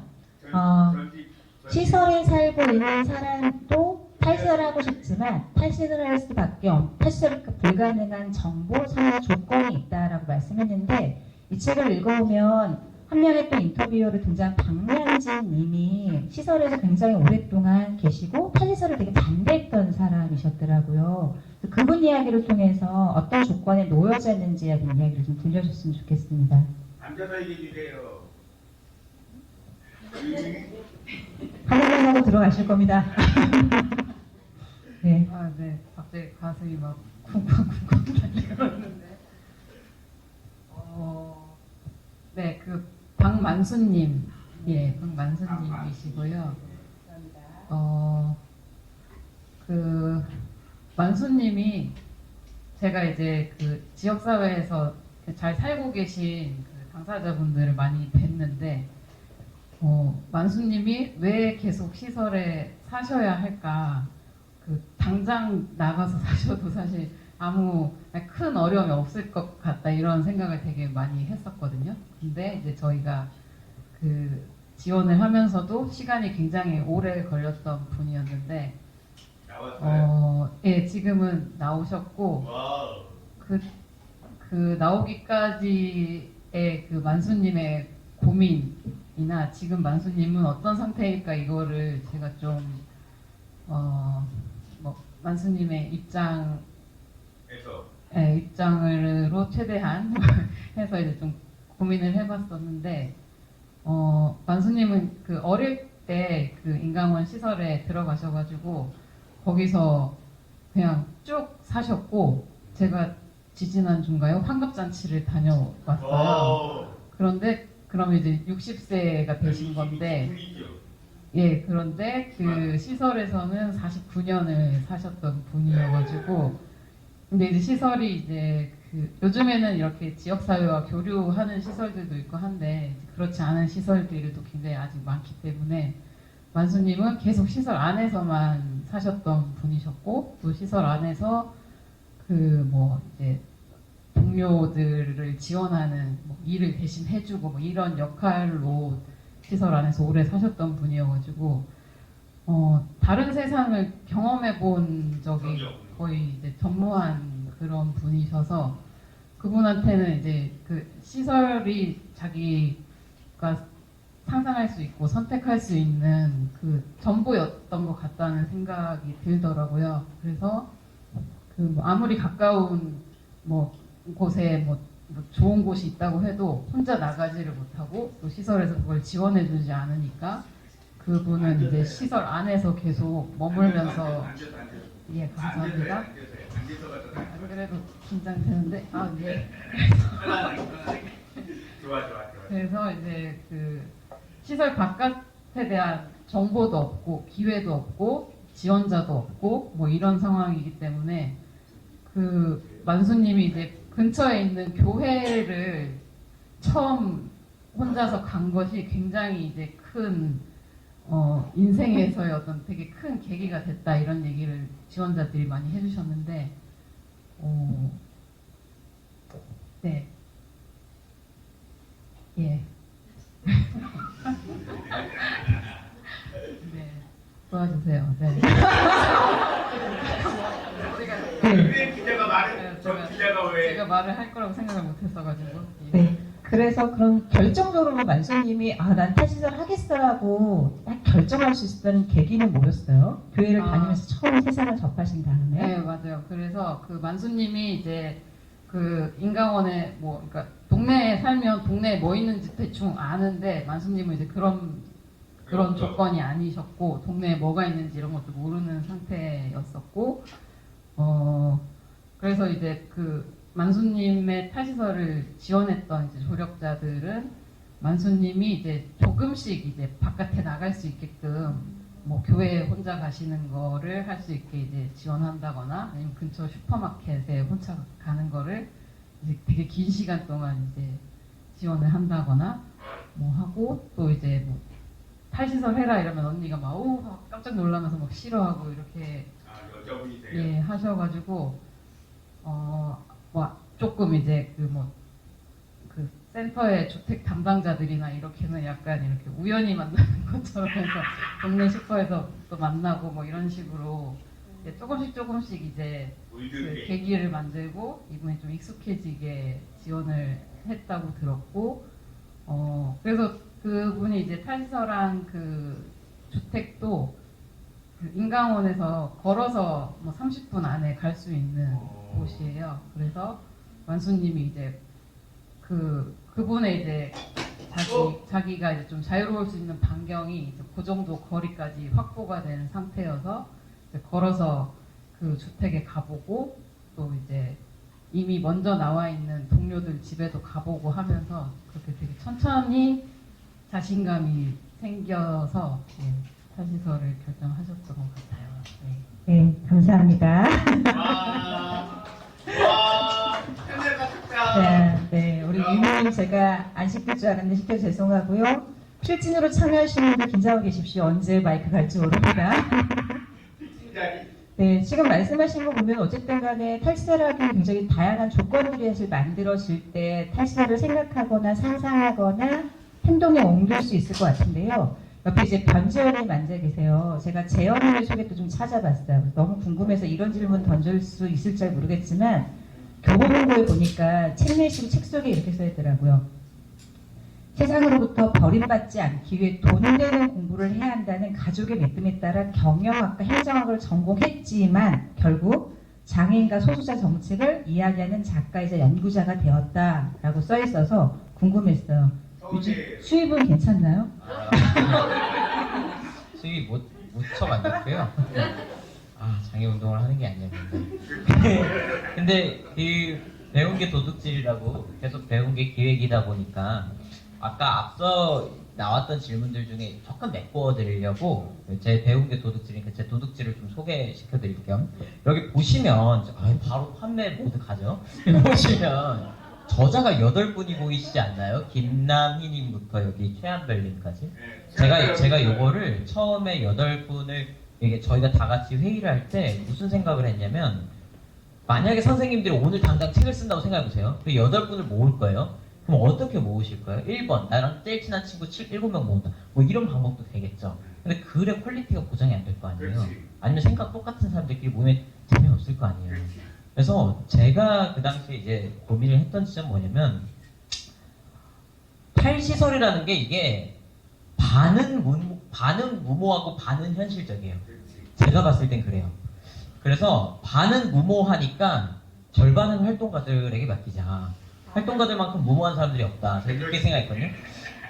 시설에 살고 있는 사람도 탈세하고 싶지만 탈세를 할 수밖에 탈세 불가능한 정보 상의 조건이 있다라고 말씀했는데 이 책을 읽어보면 한 명의 또 인터뷰어로 등장한 박명진 님이 시설에서 굉장히 오랫동안 계시고 탈세를 되게 반대했던 사람이셨더라고요. 그분 이야기를 통해서 어떤 조건에 놓여졌는지에 대한 이야기를 좀 들려줬으면 좋겠습니다. 앉아서 얘기해 주세요. 하나만 하고 들어가실 겁니다. 네. 네. 갑자기 가슴이 막 쿵쾅쿵쾅 달려오는데. 네, 박만수님, 박만수님이시고요. 만수님이 제가 이제 지역사회에서 잘 살고 계신 당사자분들을 많이 뵀는데, 만수님이 왜 계속 시설에 사셔야 할까? 당장 나가서 사셔도 사실 아무 큰 어려움이 없을 것 같다 이런 생각을 되게 많이 했었거든요. 근데 이제 저희가 지원을 하면서도 시간이 굉장히 오래 걸렸던 분이었는데, 예, 지금은 나오셨고, 나오기까지의 만수님의 고민이나 지금 만수님은 어떤 상태일까 이거를 제가 좀 만수님의 입장으로 최대한 해서 이제 좀 고민을 해봤었는데, 만수님은 어릴 때 인강원 시설에 들어가셔가지고 거기서 그냥 쭉 사셨고, 제가 지지난주인가요? 환갑잔치를 다녀왔어요. 그런데 그럼 이제 60세가 되신 건데, 예, 그런데 시설에서는 49년을 사셨던 분이어가지고, 근데 이제 시설이 이제 요즘에는 이렇게 지역사회와 교류하는 시설들도 있고 한데, 그렇지 않은 시설들도 굉장히 아직 많기 때문에, 만수님은 계속 시설 안에서만 사셨던 분이셨고 또 시설 안에서 그 뭐 이제 동료들을 지원하는 뭐 일을 대신 해주고 뭐 이런 역할로 시설 안에서 오래 사셨던 분이어가지고 다른 세상을 경험해 본 적이 거의 이제 전무한 그런 분이셔서 그분한테는 이제 그 시설이 자기가 상상할 수 있고 선택할 수 있는 그 전부였던 것 같다는 생각이 들더라고요. 그래서 그 뭐 아무리 가까운 뭐 곳에 뭐 좋은 곳이 있다고 해도 혼자 나가지를 못하고 또 시설에서 그걸 지원해주지 않으니까 그분은 이제 시설 안에서 계속 머물면서 예 감사합니다. 안 그래도 긴장되는데 예. 좋아. 그래서 이제 그 시설 바깥에 대한 정보도 없고 기회도 없고 지원자도 없고 뭐 이런 상황이기 때문에 그 만수님이 이제 근처에 있는 교회를 처음 혼자서 간 것이 굉장히 이제 큰 인생에서의 어떤 되게 큰 계기가 됐다 이런 얘기를 지원자들이 많이 해주셨는데 네. 예. 네. 도와주세요. 네. 왜 기자가 말을 기자가 왜 제가 말을 할 거라고 생각을 못했어가지고. 예. 네. 그래서 그런 결정적으로 만수님이 난 탈시설 하겠어라고 딱 결정할 수 있었던 계기는 뭐였어요? 교회를 다니면서 처음 세상을 접하신 다음에. 네, 맞아요. 그래서 그 만수님이 이제 그 인강원에 뭐 그러니까 동네에 살면 동네에 뭐 있는지 대충 아는데 만수님은 이제 그런 조건이 아니셨고 동네에 뭐가 있는지 이런 것도 모르는 상태였었고 그래서 이제 그 만수님의 탈시설을 지원했던 이제 조력자들은 만수님이 이제 조금씩 이제 바깥에 나갈 수 있게끔 뭐 교회에 혼자 가시는 거를 할 수 있게 이제 지원한다거나 아니면 근처 슈퍼마켓에 혼자 가는 거를 이제 되게 긴 시간 동안 이제 지원을 한다거나 뭐 하고 또 이제 뭐 탈시설 해라 이러면 언니가 막 깜짝 놀라면서 막 싫어하고 이렇게 여자분이세요? 예 하셔가지고 조금 이제 그 센터의 주택 담당자들이나 이렇게는 약간 이렇게 우연히 만나는 것처럼 해서 동네 슈퍼에서 또 만나고 뭐 이런 식으로 이제 조금씩 이제 그 계기를 만들고 이분이 좀 익숙해지게 지원을 했다고 들었고 그래서 그분이 이제 탈시설한 그 주택도 그 인강원에서 걸어서 뭐 30분 안에 갈 수 있는 곳이에요. 그래서 만수님이 이제 그분의 이제 자기가 이제 좀 자유로울 수 있는 반경이 이제 그 정도 거리까지 확보가 된 상태여서 이제 걸어서 그 주택에 가보고 또 이제 이미 먼저 나와 있는 동료들 집에도 가보고 하면서 그렇게 되게 천천히 자신감이 생겨서 탈시설을 결정하셨던 것 같아요. 네. 네, 감사합니다. 네, 우리 이모님 제가 안 시킬 줄 알았는데 시켜서 죄송하고요. 필진으로 참여하시는 분들 긴장하고 계십시오. 언제 마이크 갈지 모릅니다. 네, 지금 말씀하신 거 보면 어쨌든 간에 탈시설하기 굉장히 다양한 조건들이 사실 만들어질 때 탈시설을 생각하거나 상상하거나 행동에 옮길 수 있을 것 같은데요. 옆에 이제 변재현님 앉아 계세요. 제가 재현님의 소개도 좀 찾아봤어요. 너무 궁금해서 이런 질문 던질 수 있을지 모르겠지만 교보문고에 보니까 책 내시고 책 속에 이렇게 써있더라고요. 세상으로부터 버림받지 않기 위해 돈을 내는 공부를 해야 한다는 가족의 믿음에 따라 경영학과 행정학을 전공했지만 결국 장애인과 소수자 정책을 이야기하는 작가이자 연구자가 되었다라고 써있어서 궁금했어요. 요즘 수입은 괜찮나요? 수입이 무척 안 좋고요. 장애 운동을 하는 게 아니었는데. 근데 그 배운 게 도둑질이라고 계속 배운 게 기획이다 보니까 아까 앞서 나왔던 질문들 중에 조금 메꿔드리려고 제 배운 게 도둑질이니까 제 도둑질을 좀 소개시켜드릴 겸 여기 보시면 바로 판매 모드 가죠. 보시면 저자가 8분이 보이시지 않나요? 김남희님부터 여기 최한별님까지. 제가 요거를 처음에 8분을 이게 저희가 다 같이 회의를 할 때 무슨 생각을 했냐면, 만약에 선생님들이 오늘 당장 책을 쓴다고 생각해보세요. 그 8분을 모을 거예요. 그럼 어떻게 모으실 거예요? 1번, 나랑 제일 친한 친구 7명 모은다. 뭐 이런 방법도 되겠죠. 근데 글의 퀄리티가 보장이 안 될 거 아니에요. 아니면 생각 똑같은 사람들끼리 모이면 재미없을 거 아니에요. 그래서 제가 그 당시에 이제 고민을 했던 지점은 뭐냐면, 탈시설이라는 게 이게 반은 무모하고 반은 현실적이에요. 제가 봤을 땐 그래요. 그래서 반은 무모하니까 절반은 활동가들에게 맡기자. 활동가들만큼 무모한 사람들이 없다. 제가 이렇게 생각했거든요.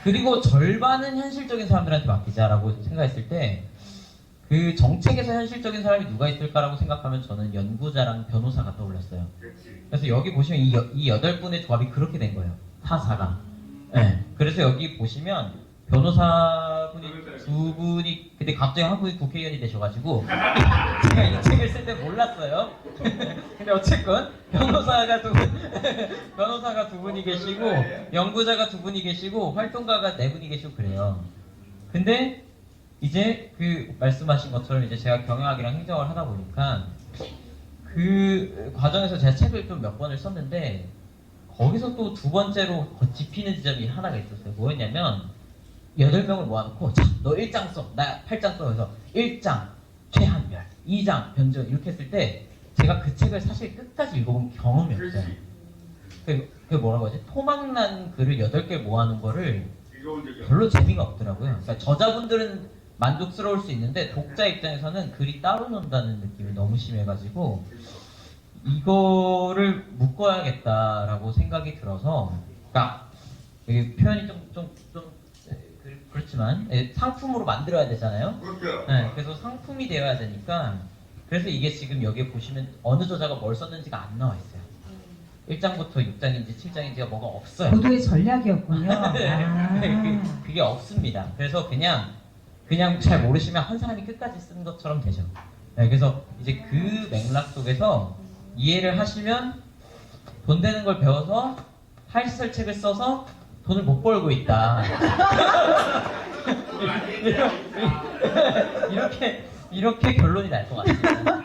그리고 절반은 현실적인 사람들한테 맡기자라고 생각했을 때, 그 정책에서 현실적인 사람이 누가 있을까라고 생각하면 저는 연구자랑 변호사가 떠올랐어요. 그래서 여기 보시면 이 8분의 조합이 그렇게 된 거예요. 타사가. 네. 그래서 여기 보시면 변호사분이 2분이, 근데 갑자기 한 분이 국회의원이 되셔가지고 제가 이 책을 쓸 때 몰랐어요. 근데 어쨌건 변호사가 2분이 계시고, 연구자가 2분이 계시고, 활동가가 4분이 계시고 그래요. 근데 이제 그 말씀하신 것처럼 이제 제가 경영학이랑 행정을 하다 보니까 그 과정에서 제가 책을 좀 몇 권을 썼는데, 거기서 또 2번째로 짚히는 지점이 하나가 있었어요. 뭐였냐면, 8명을 모아놓고, 자, 너 1장 써, 나 8장 써. 해서 1장 최한별, 2장 변전 이렇게 했을 때 제가 그 책을 사실 끝까지 읽어본 경험이 없어요. 그게 뭐라고 하지? 토막난 글을 8개 모아놓은 거를 별로 재미가 없더라고요. 그러니까 저자분들은 만족스러울 수 있는데 독자 입장에서는 글이 따로 논다는 느낌이 너무 심해가지고 이거를 묶어야겠다라고 생각이 들어서, 그러니까 표현이 좀 그렇지만 상품으로 만들어야 되잖아요. 네, 그래서 상품이 되어야 되니까, 그래서 이게 지금 여기에 보시면 어느 저자가 뭘 썼는지가 안 나와 있어요. 1장부터 6장인지 7장인지가 뭐가 없어요. 고도의 전략이었군요. 그게 없습니다. 그래서 그냥 잘 모르시면 한 사람이 끝까지 쓴 것처럼 되죠. 네, 그래서 이제 그 맥락 속에서 이해를 하시면 돈 되는 걸 배워서 탈시설 책을 써서 돈을 못 벌고 있다. 이렇게 결론이 날 것 같습니다.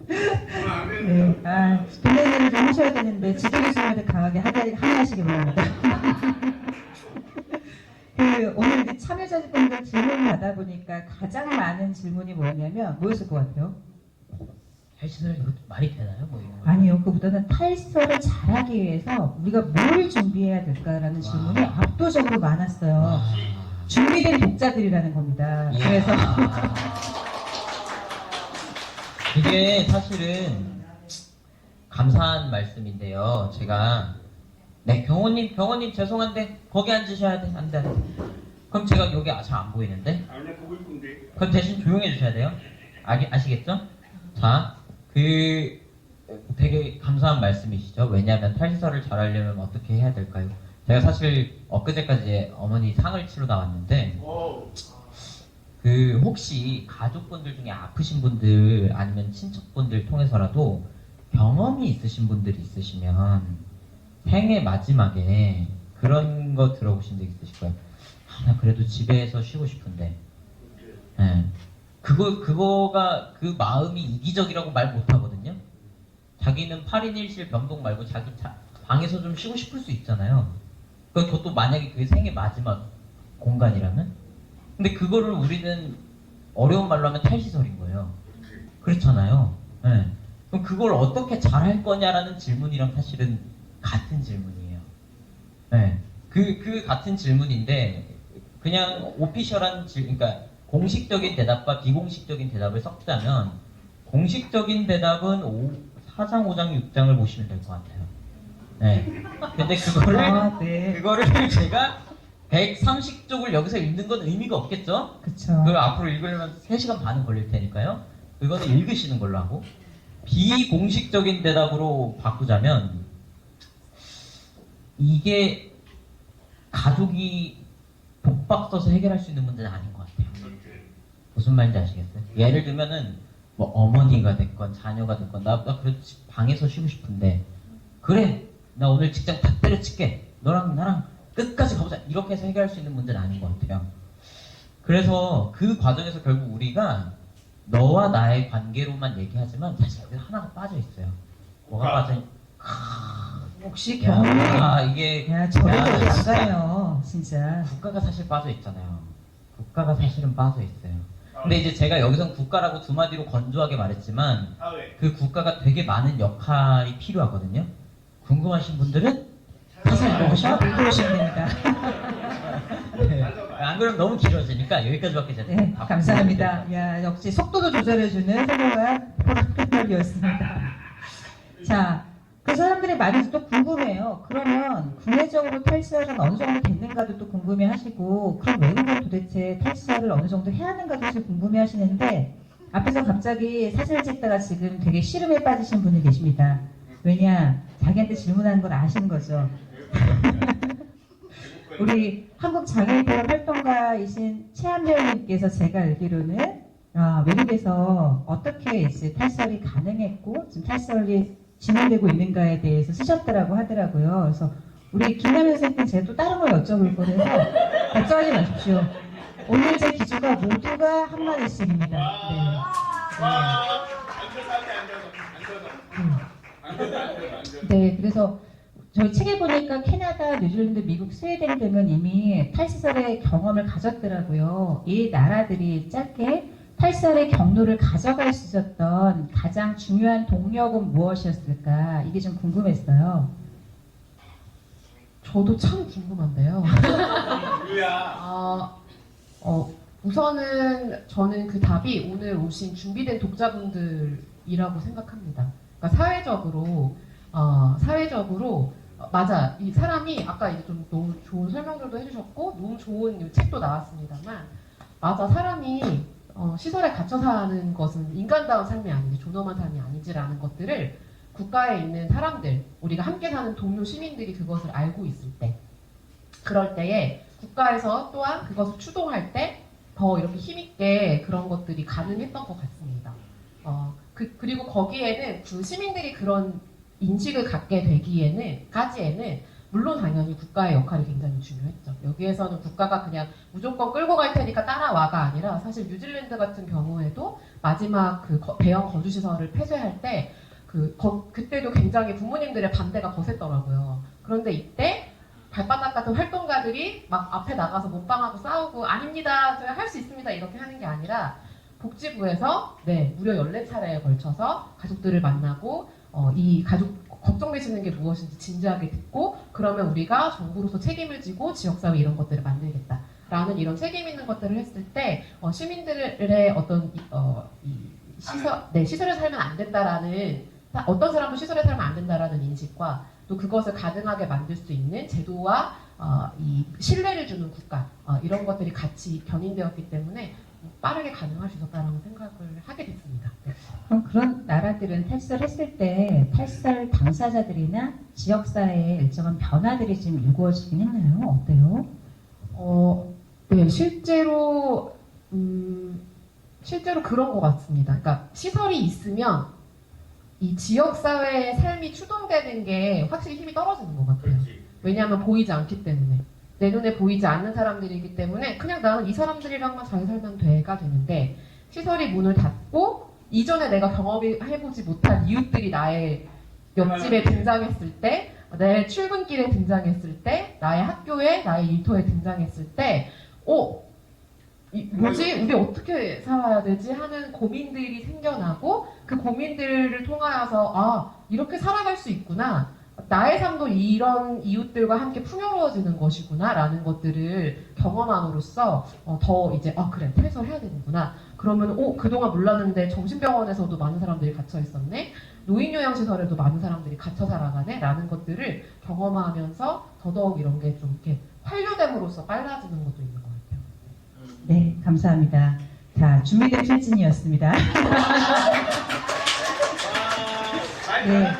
네, 본인은 좀 하셔야 되는데 지도교수님한테 강하게 항의하시기 바랍니다. 오늘 이제 참여자분들 질문을 받아 보니까 가장 많은 질문이 뭐였을 것 같아요? 탈시설 이것도 말이 되나요? 뭐 이런 거. 아니요, 그보다는 탈시설을 잘하기 위해서 우리가 뭘 준비해야 될까라는 질문이 압도적으로 많았어요. 준비된 독자들이라는 겁니다. 그래서 이게 사실은 감사한 말씀인데요. 제가 경호님 죄송한데 거기 앉으셔야 돼. 안 돼. 그럼 제가 여기 잘 안 보이는데? 아니 보고 있는데. 그럼 대신 조용해 주셔야 돼요. 아시겠죠? 자, 되게 감사한 말씀이시죠. 왜냐하면 탈시설을 잘하려면 어떻게 해야 될까요? 제가 사실 엊그제까지 어머니 상을 치러 나왔는데, 혹시 가족분들 중에 아프신 분들 아니면 친척분들 통해서라도 경험이 있으신 분들이 있으시면 생애 마지막에 그런 거 들어보신 적 있으실 거예요. 나 그래도 집에서 쉬고 싶은데. 네. 그거가 그 마음이 이기적이라고 말 못하거든요. 자기는 8인 1실 병동 말고 자기 방에서 좀 쉬고 싶을 수 있잖아요. 그것도 만약에 그게 생애 마지막 공간이라면? 근데 그거를 우리는 어려운 말로 하면 탈시설인 거예요. 그렇잖아요. 네. 그럼 그걸 어떻게 잘할 거냐라는 질문이랑 사실은 같은 질문이에요. 네. 그 같은 질문인데, 그냥 오피셜한 그러니까 공식적인 대답과 비공식적인 대답을 섞자면, 공식적인 대답은 4장, 5장, 6장을 보시면 될 것 같아요. 네. 근데 그거를 제가 130쪽을 여기서 읽는 건 의미가 없겠죠? 그쵸. 그걸 앞으로 읽으려면 3시간 반은 걸릴 테니까요. 그거는 읽으시는 걸로 하고, 비공식적인 대답으로 바꾸자면, 이게 가족이 독박 써서 해결할 수 있는 문제는 아닌 것 같아요. 무슨 말인지 아시겠어요? 예를 들면은 뭐 어머니가 됐건 자녀가 됐건 나 그래도 방에서 쉬고 싶은데, 그래 나 오늘 직장 다 때려칠게. 너랑 나랑 끝까지 가보자. 이렇게 해서 해결할 수 있는 문제는 아닌 것 같아요. 그래서 그 과정에서 결국 우리가 너와 나의 관계로만 얘기하지만 사실 여기 하나가 빠져 있어요. 뭐가 빠져? 혹시 경험? 이게 야, 저래도 안 가요, 진짜. 국가가 사실 빠져 있잖아요. 국가가 사실은 빠져 있어요. 근데 이제 제가 여기서 국가라고 두 마디로 건조하게 말했지만 그 국가가 되게 많은 역할이 필요하거든요. 궁금하신 분들은 사실 모셔 들어오시면 됩니다. 네. 안 그러면 너무 길어지니까 여기까지밖에 제가 네, 감사합니다. 야, 역시 속도도 조절해주는 훌륭한 포럼이었습니다. 자, 그 사람들이 많이 또 궁금해요. 그러면 국내적으로 탈세어는 어느 정도 됐는가도 또 궁금해하시고, 그럼 외국은 도대체 탈세어를 어느 정도 해야 하는가도 사실 궁금해하시는데, 앞에서 갑자기 사진을 찍다가 지금 되게 시름에 빠지신 분이 계십니다. 왜냐, 자기한테 질문하는 걸 아시는 거죠. 우리 한국장애인보험 활동가이신 최한별님께서 제가 알기로는 외국에서 어떻게 이제 탈설이 가능했고 지금 탈설이 진행되고 있는가에 대해서 쓰셨더라고 하더라고요. 그래서 우리 김남현 선생님 제가 또 다른 걸 여쭤볼 거라서 걱정하지 마십시오. 오늘 제 기조가 모두가 한마디씩입니다. 네. 네, 그래서 저희 책에 보니까 캐나다, 뉴질랜드, 미국, 스웨덴 등은 이미 탈시설의 경험을 가졌더라고요. 이 나라들이 짧게 탈시설의 경로를 가져갈 수 있었던 가장 중요한 동력은 무엇이었을까? 이게 좀 궁금했어요. 저도 참 궁금한데요. 우선은 저는 그 답이 오늘 오신 준비된 독자분들이라고 생각합니다. 그러니까 사회적으로 맞아. 이 사람이 아까 이제 좀 너무 좋은 설명들도 해주셨고 너무 좋은 책도 나왔습니다만 맞아. 사람이 시설에 갇혀 사는 것은 인간다운 삶이 아니지 존엄한 삶이 아니지라는 것들을 국가에 있는 사람들, 우리가 함께 사는 동료 시민들이 그것을 알고 있을 때 그럴 때에 국가에서 또한 그것을 추동할 때 더 이렇게 힘있게 그런 것들이 가능했던 것 같습니다. 그리고 거기에는 그 시민들이 그런 인식을 갖게 되기까지에는 물론 당연히 국가의 역할이 굉장히 중요했죠. 여기에서는 국가가 그냥 무조건 끌고 갈 테니까 따라와가 아니라 사실 뉴질랜드 같은 경우에도 마지막 그 대형 거주시설을 폐쇄할 때 그때도 굉장히 부모님들의 반대가 거셌더라고요. 그런데 이때 발바닥 같은 활동가들이 막 앞에 나가서 못방하고 싸우고 아닙니다. 저희 할 수 있습니다. 이렇게 하는 게 아니라 복지부에서 무려 14차례에 걸쳐서 가족들을 만나고 이 가족 걱정되시는 게 무엇인지 진지하게 듣고 그러면 우리가 정부로서 책임을 지고 지역사회 이런 것들을 만들겠다라는 이런 책임 있는 것들을 했을 때 시민들의 어떤 시설에 살면 안 된다라는 어떤 사람도 시설에 살면 안 된다라는 인식과 또 그것을 가능하게 만들 수 있는 제도와 이 신뢰를 주는 국가 이런 것들이 같이 견인되었기 때문에 빠르게 가능할 수 있었다라는 생각을 하게 됐습니다. 네. 그럼 그런 나라들은 탈시설 했을 때 탈시설 당사자들이나 지역사회에 일정한 변화들이 지금 일구어지긴 했나요? 어때요? 네, 실제로 그런 것 같습니다. 그러니까 시설이 있으면 이 지역사회의 삶이 추동되는 게 확실히 힘이 떨어지는 것 같아요. 왜냐하면 보이지 않기 때문에. 내 눈에 보이지 않는 사람들이기 때문에 그냥 나는 이 사람들이랑만 잘 살면 돼가 되는데 시설이 문을 닫고 이전에 내가 경험해보지 못한 이웃들이 나의 옆집에 등장했을 때 내 출근길에 등장했을 때 나의 학교에 나의 일터에 등장했을 때 뭐지? 우리 어떻게 살아야 되지? 하는 고민들이 생겨나고 그 고민들을 통하여서 이렇게 살아갈 수 있구나. 나의 삶도 이런 이웃들과 함께 풍요로워지는 것이구나 라는 것들을 경험함으로써 더 이제 그래 탈설해야 되는구나. 그러면 그동안 몰랐는데 정신병원에서도 많은 사람들이 갇혀 있었네. 노인요양시설에도 많은 사람들이 갇혀 살아가네 라는 것들을 경험하면서 더더욱 이런 게 좀 이렇게 활류됨으로써 빨라지는 것도 있는 것 같아요. 네, 감사합니다. 자, 준비된 필진이었습니다. 네,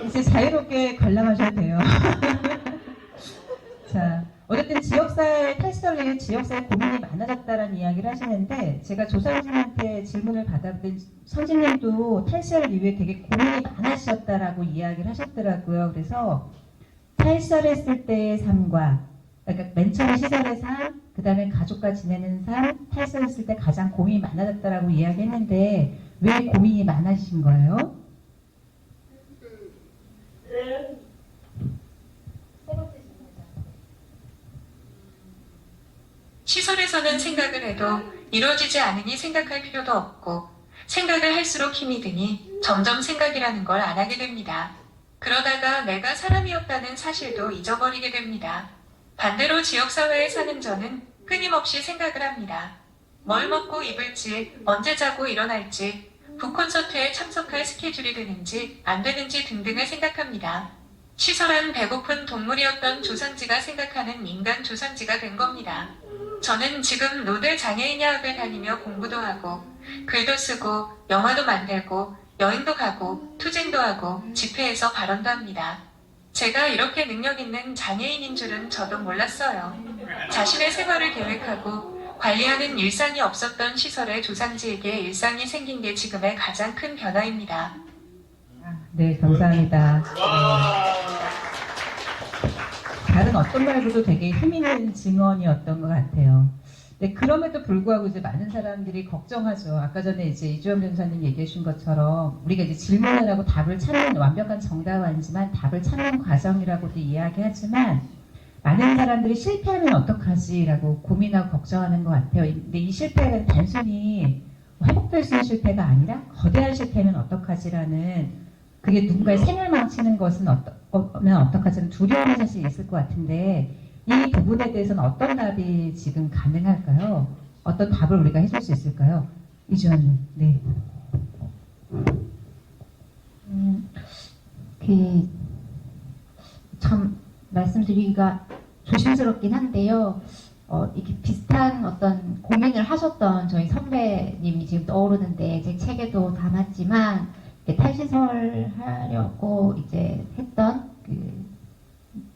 이제 자유롭게 관람하셔도 돼요. 자, 어쨌든 지역사회 탈시설에 지역사회 고민이 많아졌다는 이야기를 하시는데 제가 조상진한테 질문을 받았더니 선생님도 탈시설 이후에 되게 고민이 많아지셨다라고 이야기를 하셨더라고요. 그래서 탈설했을 때의 삶과, 그러니까 맨 처음 시설의 삶, 그 다음에 가족과 지내는 삶, 탈설했을 때 가장 고민이 많아졌다라고 이야기했는데 왜 고민이 많아지신 거예요? 시설에서는 생각을 해도 이루어지지 않으니 생각할 필요도 없고 생각을 할수록 힘이 드니 점점 생각이라는 걸 안 하게 됩니다. 그러다가 내가 사람이었다는 사실도 잊어버리게 됩니다. 반대로 지역사회에 사는 저는 끊임없이 생각을 합니다. 뭘 먹고 입을지, 언제 자고 일어날지, 북콘서트에 참석할 스케줄이 되는지 안 되는지 등등을 생각합니다. 시설은 배고픈 동물이었던 조선지가 생각하는 인간 조선지가 된 겁니다. 저는 지금 노들 장애인야학을 다니며 공부도 하고 글도 쓰고 영화도 만들고 여행도 가고 투쟁도 하고 집회에서 발언도 합니다. 제가 이렇게 능력 있는 장애인인 줄은 저도 몰랐어요. 자신의 생활을 계획하고 관리하는 일상이 없었던 시설의 조상지에게 일상이 생긴 게 지금의 가장 큰 변화입니다. 네, 감사합니다. 다른 어떤 말보다 되게 힘있는 증언이었던 것 같아요. 네, 그럼에도 불구하고 이제 많은 사람들이 걱정하죠. 아까 전에 이제 이주연 변호사님 얘기해 주신 것처럼 우리가 이제 질문을 하고 답을 찾는 완벽한 정답은 아니지만 답을 찾는 과정이라고도 이야기하지만 많은 사람들이 실패하면 어떡하지라고 고민하고 걱정하는 것 같아요. 근데 이 실패는 단순히 회복될 수 있는 실패가 아니라 거대한 실패면 어떡하지라는 그게 누군가의 생을 망치는 것은 어떡하지는 두려움이 사실 있을 것 같은데 이 부분에 대해서는 어떤 답이 지금 가능할까요? 어떤 답을 우리가 해줄 수 있을까요? 이주연님. 네. 참 말씀드리기가 조심스럽긴 한데요. 이렇게 비슷한 어떤 고민을 하셨던 저희 선배님이 지금 떠오르는데 제 책에도 담았지만 탈시설 하려고 이제 했던 그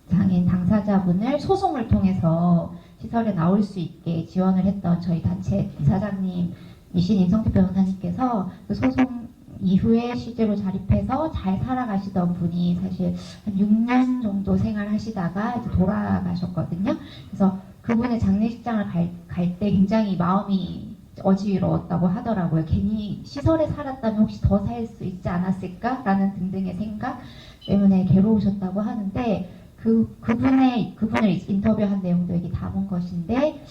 장애인 당사자분을 소송을 통해서 시설에 나올 수 있게 지원을 했던 저희 단체 이사장님이신 임성태 변호사님께서 그 소송 이후에 실제로 자립해서 잘 살아가시던 분이 사실 한 6년 정도 생활하시다가 이제 돌아가셨거든요. 그래서 그분의 장례식장을 갈 때 굉장히 마음이 어지러웠다고 하더라고요. 괜히 시설에 살았다면 혹시 더 살 수 있지 않았을까라는 등등의 생각 때문에 괴로우셨다고 하는데 그분을 인터뷰한 내용도 여기 담은 것인데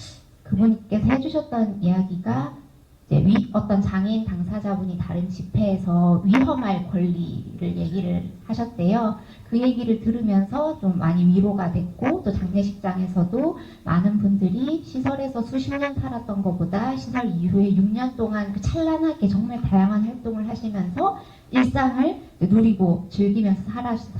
그분께서 해주셨던 이야기가 이제 어떤 장애인 당사자분이 다른 집회에서 위험할 권리를 얘기를 하셨대요. 그 얘기를 들으면서 좀 많이 위로가 됐고 또 장례식장에서도 많은 분들이 시설에서 수십 년 살았던 것보다 시설 이후에 6년 동안 그 찬란하게 정말 다양한 활동을 하시면서 일상을 누리고 즐기면서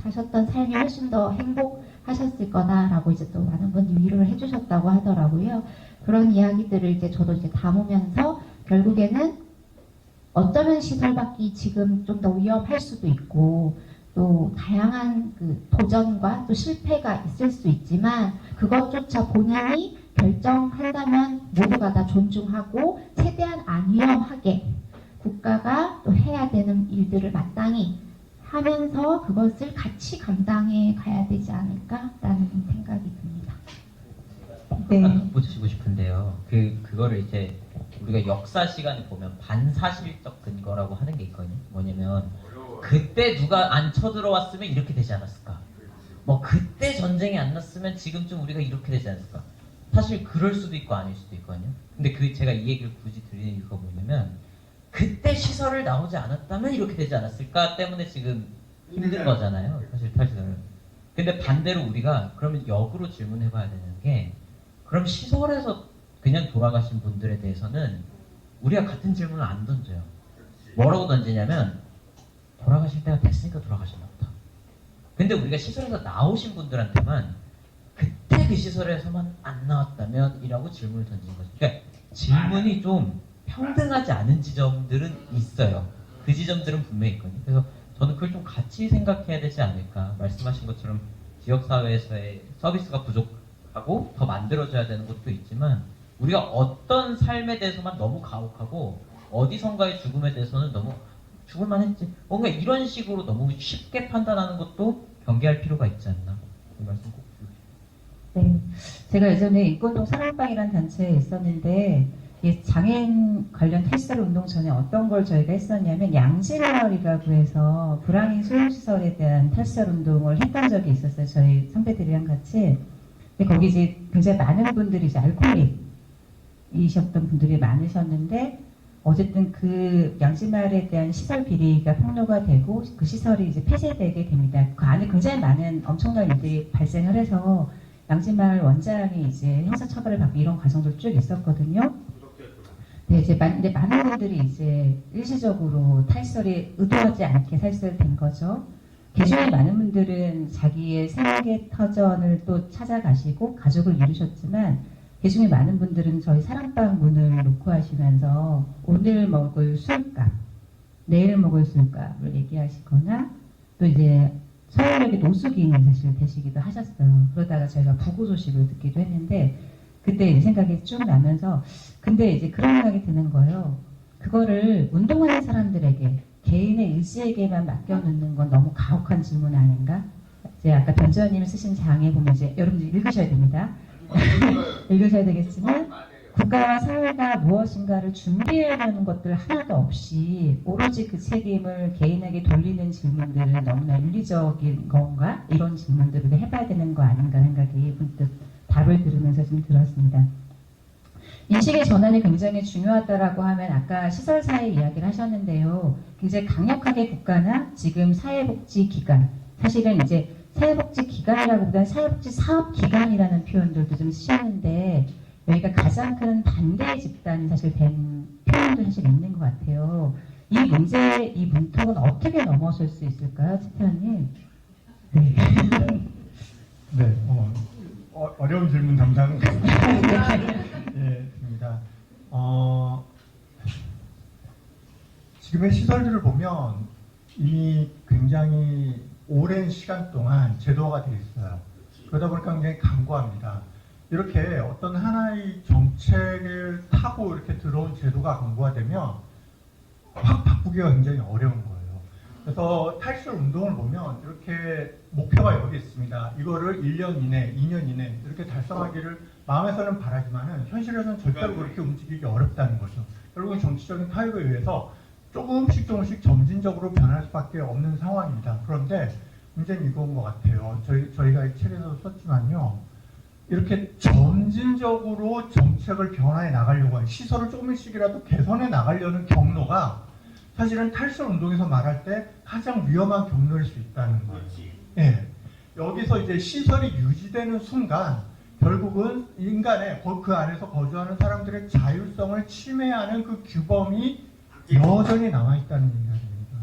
사셨던 삶이 훨씬 더 행복하셨을 거다라고 이제 또 많은 분들이 위로를 해주셨다고 하더라고요. 그런 이야기들을 이제 저도 이제 담으면서 결국에는 어쩌면 시설 밖이 지금 좀 더 위험할 수도 있고 또 다양한 그 도전과 또 실패가 있을 수 있지만 그것조차 본인이 결정한다면 모두가 다 존중하고 최대한 안 위험하게 국가가 또 해야 되는 일들을 마땅히 하면서 그것을 같이 감당해 가야 되지 않을까라는 생각이 듭니다. 네. 덧붙이고 싶은데요. 그거를 이제 우리가 역사 시간에 보면 반사실적 근거라고 하는 게 있거든요. 뭐냐면 그때 누가 안 쳐들어왔으면 이렇게 되지 않았을까? 뭐 그때 전쟁이 안 났으면 지금쯤 우리가 이렇게 되지 않았을까? 사실 그럴 수도 있고 아닐 수도 있거든요. 근데 제가 이 얘기를 굳이 드리는 이유가 뭐냐면 그때 시설을 나오지 않았다면 이렇게 되지 않았을까 때문에 지금 힘든 거잖아요. 사실 탈시설은. 근데 반대로 우리가 그러면 역으로 질문해봐야 되는 게 그럼 시설에서 그냥 돌아가신 분들에 대해서는 우리가 같은 질문을 안 던져요. 뭐라고 던지냐면 돌아가실 때가 됐으니까 돌아가셨나 보다. 근데 우리가 시설에서 나오신 분들한테만 그때 그 시설에서만 안 나왔다면 이라고 질문을 던지는 거죠. 그러니까 질문이 좀 평등하지 않은 지점들은 있어요. 그 지점들은 분명히 있거든요. 그래서 저는 그걸 좀 같이 생각해야 되지 않을까. 말씀하신 것처럼 지역사회에서의 서비스가 부족하고 더 만들어져야 되는 것도 있지만 우리가 어떤 삶에 대해서만 너무 가혹하고 어디선가의 죽음에 대해서는 너무 죽을만 했지. 뭔가 이런 식으로 너무 쉽게 판단하는 것도 경계할 필요가 있지 않나. 그 말씀 꼭 주세요. 네, 제가 예전에 인권동 사랑방이라는 단체에 있었는데 이 장애인 관련 탈살 운동 전에 어떤 걸 저희가 했었냐면 양질마을이라고 해서 불황인 수용시설에 대한 탈살 운동을 했던 적이 있었어요. 저희 선배들이랑 같이. 근데 거기 이제 굉장히 많은 분들이 이제 알코올릭이셨던 분들이 많으셨는데 어쨌든 그 양질마을에 대한 시설 비리가 폭로가 되고 그 시설이 이제 폐쇄되게 됩니다. 그 안에 굉장히 많은 엄청난 일들이 발생을 해서 양질마을 원장이 이제 형사처벌을 받고 이런 과정도 쭉 있었거든요. 네, 이제 근데 많은 분들이 이제 일시적으로 탈설이 의도하지 않게 탈설된 거죠. 개중에 많은 분들은 자기의 생계 터전을 또 찾아가시고 가족을 이루셨지만 개중에 많은 분들은 저희 사랑방 문을 놓고 하시면서 오늘 먹을 술값, 내일 먹을 술값을 얘기하시거나 또 이제 서울역에 노숙인이 사실 되시기도 하셨어요. 그러다가 저희가 부고 소식을 듣기도 했는데 그때 이 생각이 쭉 나면서 근데 이제 그런 생각이 드는 거예요. 그거를 운동하는 사람들에게 개인의 의지에게만 맡겨놓는 건 너무 가혹한 질문 아닌가? 이제 아까 변지현님이 쓰신 장에 보면 이제 여러분들 읽으셔야 됩니다. 읽으셔야 되겠지만 국가와 사회가 무엇인가를 준비해내는 것들 하나도 없이 오로지 그 책임을 개인에게 돌리는 질문들은 너무나 윤리적인 건가? 이런 질문들을 해봐야 되는 거 아닌가 생각이 문득 답을 들으면서 좀 들었습니다. 인식의 전환이 굉장히 중요하다라고 하면 아까 시설사회 이야기를 하셨는데요. 굉장히 강력하게 국가나 지금 사회복지기관, 사실은 이제 사회복지기관이라고보다는 사회복지사업기관이라는 표현들도 좀 쓰셨는데 여기가 가장 큰 반대 집단이 사실 된 표현도 사실 있는 것 같아요. 이 문제, 이 문턱은 어떻게 넘어설 수 있을까요, 최태원님? 네. 네, 어려운 질문 담당. 예, 입니다. 지금의 시설들을 보면 이미 굉장히 오랜 시간 동안 제도화가 되어 있어요. 그러다 보니까 굉장히 강구합니다. 이렇게 어떤 하나의 정책을 타고 이렇게 들어온 제도가 강구화되면 확 바꾸기가 굉장히 어려운 거예요. 그래서 탈출 운동을 보면 이렇게 목표가 여기 있습니다. 이거를 1년 이내, 2년 이내 이렇게 달성하기를 마음에서는 바라지만은 현실에서는 절대로 그렇게 움직이기 어렵다는 거죠. 결국은 정치적인 타협에 의해서 조금씩 점진적으로 변할 수밖에 없는 상황입니다. 그런데 문제는 이건 것 같아요. 저희가 이 책에서 썼지만요. 이렇게 점진적으로 정책을 변화해 나가려고 하는 시설을 조금씩이라도 개선해 나가려는 경로가 사실은 탈출 운동에서 말할 때 가장 위험한 경로일 수 있다는 거예요. 예. 여기서 이제 시설이 유지되는 순간 결국은 인간의 그 안에서 거주하는 사람들의 자율성을 침해하는 그 규범이 여전히 남아있다는 얘기가 됩니다.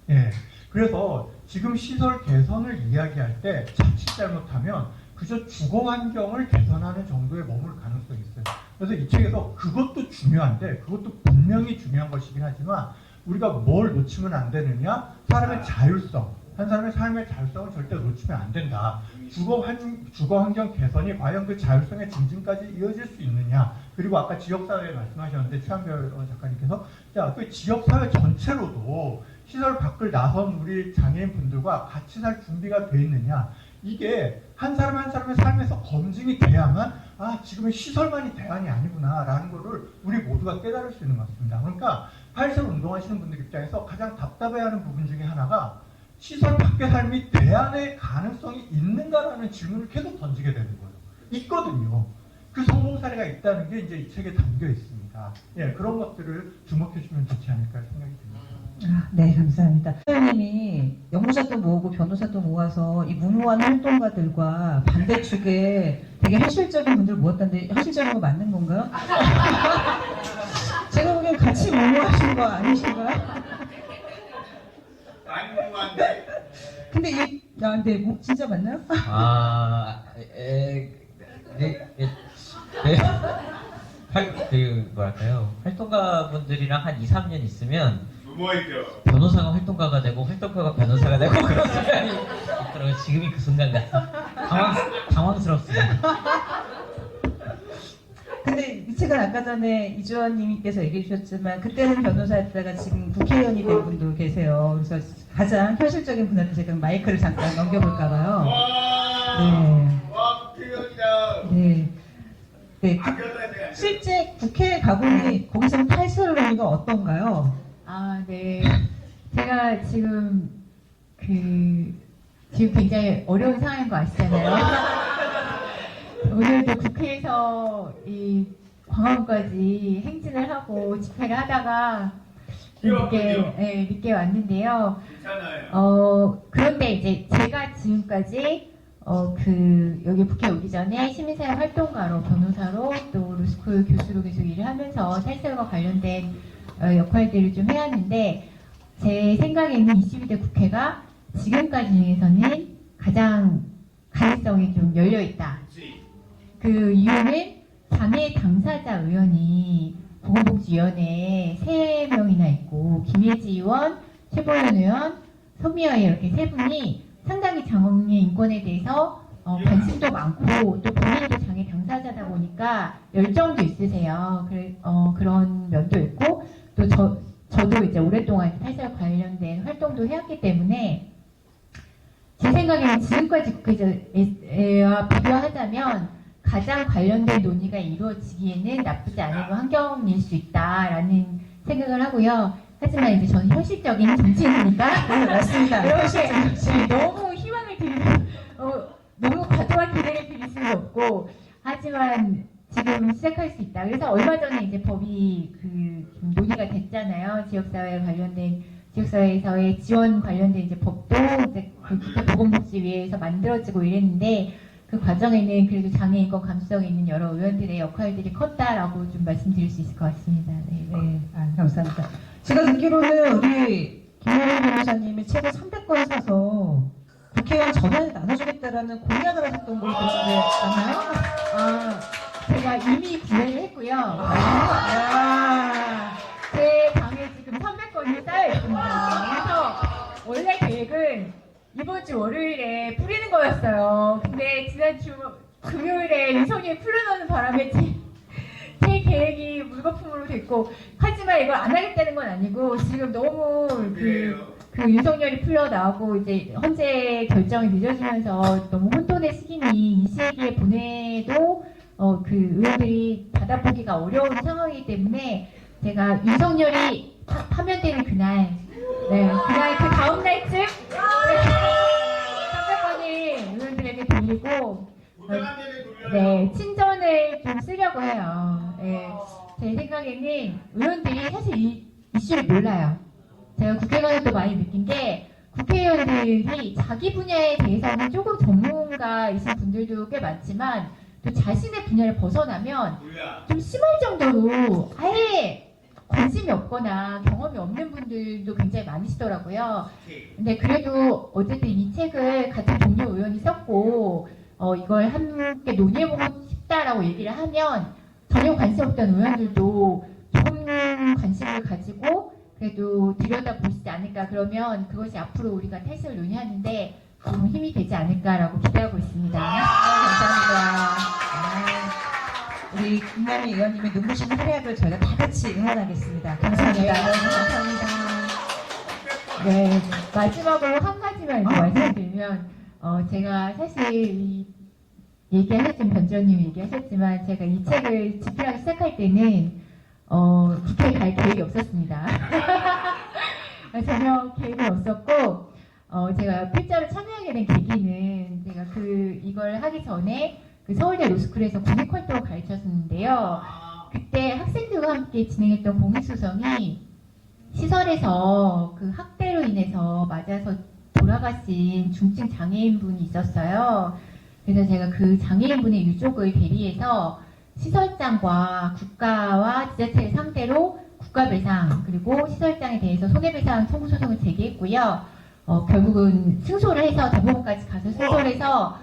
예. 그래서 지금 시설 개선을 이야기할 때 자칫 잘못하면 그저 주거 환경을 개선하는 정도에 머물 가능성이 있어요. 그래서 이 책에서 그것도 중요한데 그것도 분명히 중요한 것이긴 하지만 우리가 뭘 놓치면 안 되느냐? 사람의 자율성. 한 사람의 삶의 자율성을 절대 놓치면 안 된다. 주거 환경 개선이 과연 그 자율성의 증진까지 이어질 수 있느냐? 그리고 아까 지역사회 말씀하셨는데 최한별 작가님께서 자, 그 지역사회 전체로도 시설 밖을 나선 우리 장애인 분들과 같이 살 준비가 돼 있느냐? 이게 한 사람 한 사람의 삶에서 검증이 돼야만 지금의 시설만이 대안이 아니구나 라는 거를 우리 모두가 깨달을 수 있는 것 같습니다. 그러니까 탈출 운동하시는 분들 입장에서 가장 답답해하는 부분 중에 하나가 시설 밖의 삶이 대안의 가능성이 있는가라는 질문을 계속 던지게 되는 거예요. 있거든요. 그 성공 사례가 있다는 게 이제 이 책에 담겨 있습니다. 예, 그런 것들을 주목해 주면 좋지 않을까 생각이 듭니다. 네, 감사합니다. 선생님이 연구자도 모으고 변호사도 모아서 이 무모한 활동가들과 반대쪽에 되게 현실적인 분들 모았다는데 현실적인 거 맞는 건가요? 제가 보기엔 같이 모모하신 거 아니신가요? 안무한데. 근데 근데 진짜 맞나요? 뭐랄까요. 활동가분들이랑 한 2, 3년 있으면 무모이죠. 변호사가 활동가가 되고 활동가가 변호사가 되고 그런 순간이 있더라고요. 지금이 그 순간 같아. 당황스럽습니다. 근데 이 책은 아까 전에 이주원님께서 얘기해 주셨지만 그때는 변호사였다가 지금 국회의원이 된 분도 계세요. 그래서 가장 현실적인 분한테 제가 마이크를 잠깐 넘겨볼까 봐요. 와, 국회의원이다. 네. 네. 안겨줘야 돼. 실제 국회에 가보니 거기서 탈세를 논의가 어떤가요? 아, 네. 제가 지금 지금 굉장히 어려운 상황인 거 아시잖아요. 오늘도 국회에서 이 광화문까지 행진을 하고 집회를 하다가 늦게 왔는데요. 괜찮아요. 그런데 이제 제가 지금까지 여기 국회 오기 전에 시민사회 활동가로, 변호사로, 또 로스쿨 교수로 계속 일을 하면서 탈세와 관련된 역할들을 좀 해왔는데, 제 생각에는 22대 국회가 지금까지 중에서는 가장 가능성이 좀 열려있다. 그 이유는 장애 당사자 의원이 보건복지위원회에 3명이나 있고, 김예지 의원, 최보현 의원, 소미아 의원 이렇게 3분이 상당히 장애 인권에 대해서 관심도 많고, 또 본인도 장애 당사자다 보니까 열정도 있으세요. 그런 면도 있고, 또 저도 이제 오랫동안 탈세와 관련된 활동도 해왔기 때문에, 제 생각에는 지금까지 국회와 비교하자면 가장 관련된 논의가 이루어지기에는 나쁘지 않은 환경일 수 있다라는 생각을 하고요. 하지만 이제 저는 현실적인 정치인이니까 네, 맞습니다. 이렇게 너무 희망을 드리고 너무 과도한 기대를 드릴 수는 없고, 하지만 지금 시작할 수 있다. 그래서 얼마 전에 이제 법이 좀 논의가 됐잖아요. 지역사회 관련된, 지역사회에서의 지원 관련된 이제 법도 이제 국회보건복지위에서 만들어지고 이랬는데, 그 과정에는 그래도 장애인권 감수성이 있는 여러 의원들의 역할들이 컸다라고 좀 말씀드릴 수 있을 것 같습니다. 네. 네, 감사합니다. 제가 듣기로는 우리 김영희 변호사님이 책을 300권 사서 국회의원 전화에 나눠주겠다라는 공약을 하셨던 걸로 보시는데 맞나요? 제가 이미 구매를 했고요. 제 방에 지금 300권이 쌓여 있습니다. 그래서 원래 계획은 이번 주 월요일에 뿌리는 거였어요. 근데 지난주 금요일에 윤석열이 풀려나는 바람에 제 계획이 물거품으로 됐고, 하지만 이걸 안 하겠다는 건 아니고, 지금 너무 그 윤석열이 풀려나오고 이제 헌재 결정이 늦어지면서 너무 혼돈의 시기니 이 시기에 보내도 그 의원들이 받아보기가 어려운 상황이기 때문에, 제가 윤석열이 파면되는 그날, 그날 그 다음 날쯤 300번이 의원들에게 돌리고 친전을 좀 쓰려고 해요. 제 생각에는 의원들이 사실 이 이슈를 몰라요. 제가 국회 가서 또 많이 느낀 게, 국회의원들이 자기 분야에 대해서는 조금 전문가이신 분들도 꽤 많지만, 또 자신의 분야를 벗어나면 좀 심할 정도로 아예 관심이 없거나 경험이 없는 분들도 굉장히 많으시더라고요. 근데 그래도 어쨌든 이 책을 같은 동료 의원이 썼고, 이걸 함께 논의해보고 싶다라고 얘기를 하면 전혀 관심 없던 의원들도 조금 관심을 가지고 그래도 들여다보시지 않을까. 그러면 그것이 앞으로 우리가 탈세를 논의하는데 좀 힘이 되지 않을까라고 기대하고 있습니다. 감사합니다. 우리 김남희 의원님의 눈부신 활약을 저희가 다 같이 응원하겠습니다. 감사합니다. 감사합니다. 네, 마지막으로 한 가지만 이제 말씀드리면, 제가 사실 얘기하셨지만, 변지원님이 얘기하셨지만, 제가 이 책을 집필하기 시작할 때는 국회에 갈 계획이 없었습니다. 전혀 계획은 없었고, 제가 필자로 참여하게 된 계기는, 제가 이걸 하기 전에 서울대 로스쿨에서 공익활동을 가르쳤었는데요. 그때 학생들과 함께 진행했던 공익소송이 시설에서 그 학대로 인해서 맞아서 돌아가신 중증 장애인분이 있었어요. 그래서 제가 그 장애인분의 유족을 대리해서 시설장과 국가와 지자체를 상대로 국가배상, 그리고 시설장에 대해서 손해배상 청구소송을 제기했고요. 결국은 승소를 해서 대법원까지 가서 승소를 해서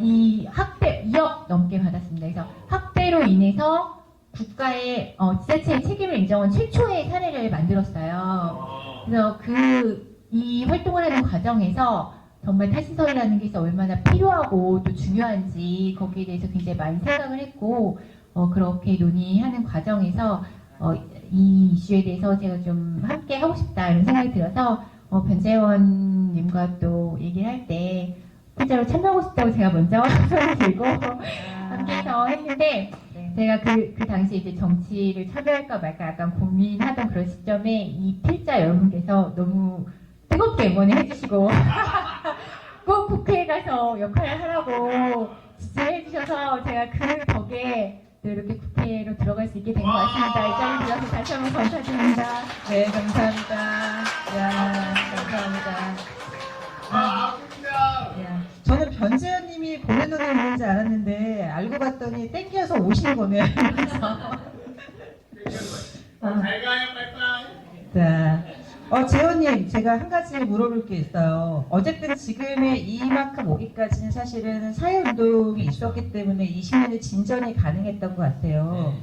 이 학대 2억 넘게 받았습니다. 그래서 학대로 인해서 국가의 지자체의 책임을 인정한 최초의 사례를 만들었어요. 그래서 이 활동을 하는 과정에서 정말 탈시설이라는 게 얼마나 필요하고 또 중요한지 거기에 대해서 굉장히 많이 생각을 했고, 그렇게 논의하는 과정에서 이 이슈에 대해서 제가 좀 함께 하고 싶다 이런 생각이 들어서 변재원님과 또 얘기를 할 때 실제로 참여하고 싶다고 제가 먼저 손을 들고 함께해서 했는데 제가 그 당시 이제 정치를 참여할까 말까 약간 고민하던 그런 시점에 이 필자 여러분께서 너무 뜨겁게 응원을 해주시고 꼭 국회에 가서 역할을 하라고 지지해 주셔서 제가 그 덕에 또 이렇게 국회로 들어갈 수 있게 된 것 같습니다. 이 자리에 들어서 다시 한번 감사드립니다. 네, 감사합니다. 야, 감사합니다. 야, 저는 변재현님이 보내놓은 있는지 알았는데 알고 봤더니 땡겨서 오신 거네요. 잘 가요, 빠이빠이. 자, 재현님, 제가 한 가지 물어볼 게 있어요. 어쨌든 지금의 이만큼 오기까지는 사실은 사회운동이 있었기 때문에 20년의 진전이 가능했던 것 같아요.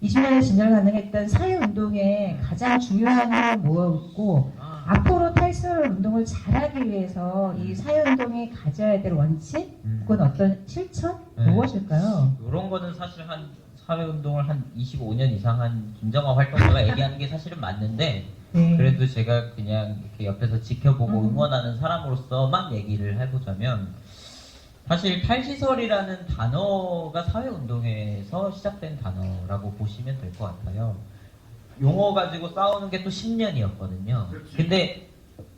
20년의 진전이 가능했던 사회운동에 가장 중요한 걸 모아있고, 앞으로 탈시설 운동을 잘하기 위해서 이 사회운동이 가져야 될 원칙, 혹은 어떤 실천? 무엇일까요? 이런 거는 사실 한 사회운동을 한 25년 이상 한 김정화 활동가가 얘기하는 게 사실은 맞는데, 네. 그래도 제가 그냥 이렇게 옆에서 지켜보고 응원하는 사람으로서만 얘기를 해보자면, 사실 탈시설이라는 단어가 사회운동에서 시작된 단어라고 보시면 될 것 같아요. 용어 가지고 싸우는 게 또 10년이었거든요. 근데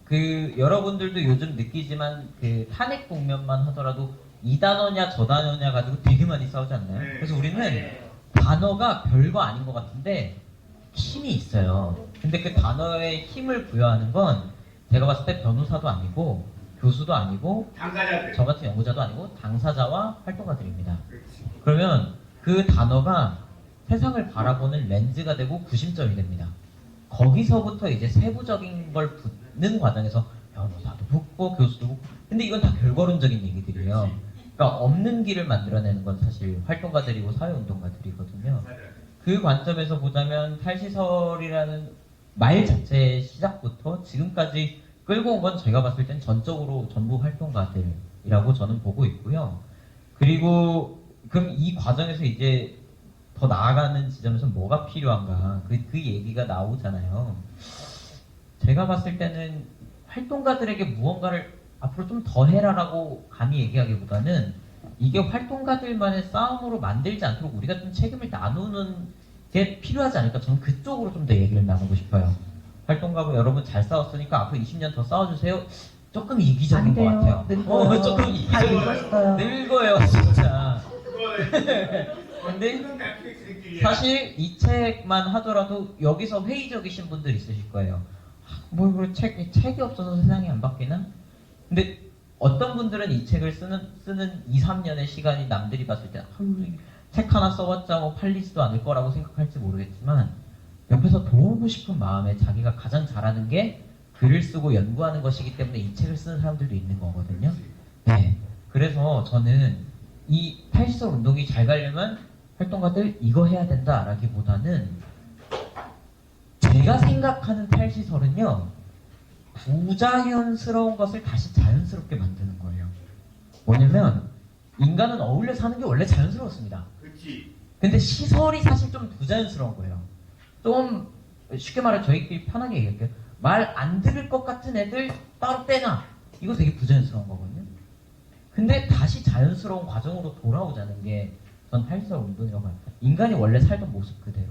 그 여러분들도 요즘 느끼지만 그 탄핵 국면만 하더라도 이 단어냐 저 단어냐 가지고 되게 많이 싸우지 않나요? 그래서 우리는 단어가 별거 아닌 것 같은데 힘이 있어요. 근데 그 단어에 힘을 부여하는 건 제가 봤을 때 변호사도 아니고 교수도 아니고 당사자들. 저 같은 연구자도 아니고 당사자와 활동가들입니다. 그러면 그 단어가 세상을 바라보는 렌즈가 되고 구심점이 됩니다. 거기서부터 이제 세부적인 걸 붙는 과정에서 변호사도 붙고 교수도 붙고, 근데 이건 다 결과론적인 얘기들이에요. 그러니까 없는 길을 만들어내는 건 사실 활동가들이고 사회운동가들이거든요. 그 관점에서 보자면 탈시설이라는 말 자체의 시작부터 지금까지 끌고 온 건 제가 봤을 땐 전적으로 전부 활동가들이라고 저는 보고 있고요. 그리고 그럼 이 과정에서 이제 더 나아가는 지점에서 뭐가 필요한가, 그 얘기가 나오잖아요. 제가 봤을 때는 활동가들에게 무언가를 앞으로 좀 더 해라라고 감히 얘기하기보다는 이게 활동가들만의 싸움으로 만들지 않도록 우리가 좀 책임을 나누는 게 필요하지 않을까. 저는 그쪽으로 좀 더 얘기를 나누고 싶어요. 활동가분 여러분 잘 싸웠으니까 앞으로 20년 더 싸워주세요. 조금 이기적인 것 같아요. 늙어요. 조금 다 이기적인 늙었어요. 늙어요, 진짜. 근데 사실 이 책만 하더라도 여기서 회의적이신 분들 있으실 거예요. 뭐 이거 책이 없어서 세상이 안 바뀌나? 근데 어떤 분들은 이 책을 쓰는 2, 3년의 시간이 남들이 봤을 때 책 하나 써봤자 뭐 팔리지도 않을 거라고 생각할지 모르겠지만, 옆에서 도우고 싶은 마음에 자기가 가장 잘하는 게 글을 쓰고 연구하는 것이기 때문에 이 책을 쓰는 사람들도 있는 거거든요. 네. 그래서 저는 이 탈시설 운동이 잘 가려면 활동가들 이거 해야 된다라기보다는, 제가 생각하는 탈시설은요, 부자연스러운 것을 다시 자연스럽게 만드는 거예요. 뭐냐면 인간은 어울려 사는 게 원래 자연스러웠습니다. 그렇지. 근데 시설이 사실 좀 부자연스러운 거예요. 좀 쉽게 말해 저희끼리 편하게 얘기할게요. 말 안 들을 것 같은 애들 따로 빼놔. 이거 되게 부자연스러운 거거든요. 근데 다시 자연스러운 과정으로 돌아오자는 게 전 탈시설 운동이라고 합니다. 인간이 원래 살던 모습 그대로.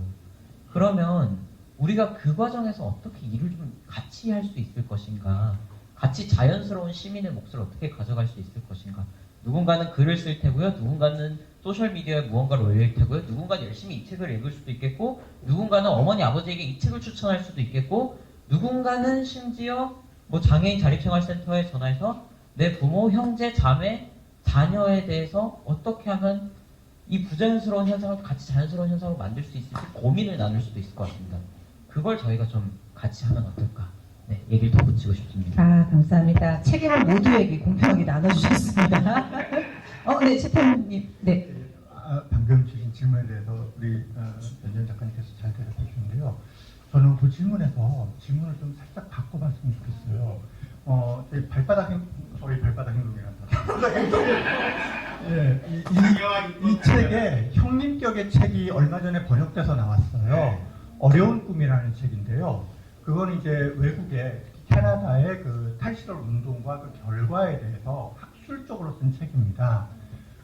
그러면 우리가 그 과정에서 어떻게 일을 좀 같이 할 수 있을 것인가, 같이 자연스러운 시민의 몫을 어떻게 가져갈 수 있을 것인가. 누군가는 글을 쓸 테고요, 누군가는 소셜미디어에 무언가를 올릴 테고요, 누군가는 열심히 이 책을 읽을 수도 있겠고, 누군가는 어머니 아버지에게 이 책을 추천할 수도 있겠고, 누군가는 심지어 뭐 장애인 자립생활센터에 전화해서 내 부모, 형제, 자매, 자녀에 대해서 어떻게 하면 이 부자연스러운 현상을 같이 자연스러운 현상으로 만들 수 있을지 고민을 나눌 수도 있을 것 같습니다. 그걸 저희가 좀 같이 하면 어떨까? 네, 얘기를 더 붙이고 싶습니다. 아, 감사합니다. 책임을 모두에게 공평하게 나눠주셨습니다. 네, 최태훈님. 네. 방금 주신 질문에 대해서 우리 변재현 작가님께서 잘 대답해 주셨는데요. 저는 그 질문에서 질문을 좀 살짝 바꿔봤으면 좋겠어요. 저희 발바닥 행동이란다. 예, 이 책에 형님격의 책이 얼마 전에 번역돼서 나왔어요. 어려운 꿈이라는 책인데요. 그건 이제 외국의 캐나다의 그 탈시설 운동과 그 결과에 대해서 학술적 시각적으로 쓴 책입니다.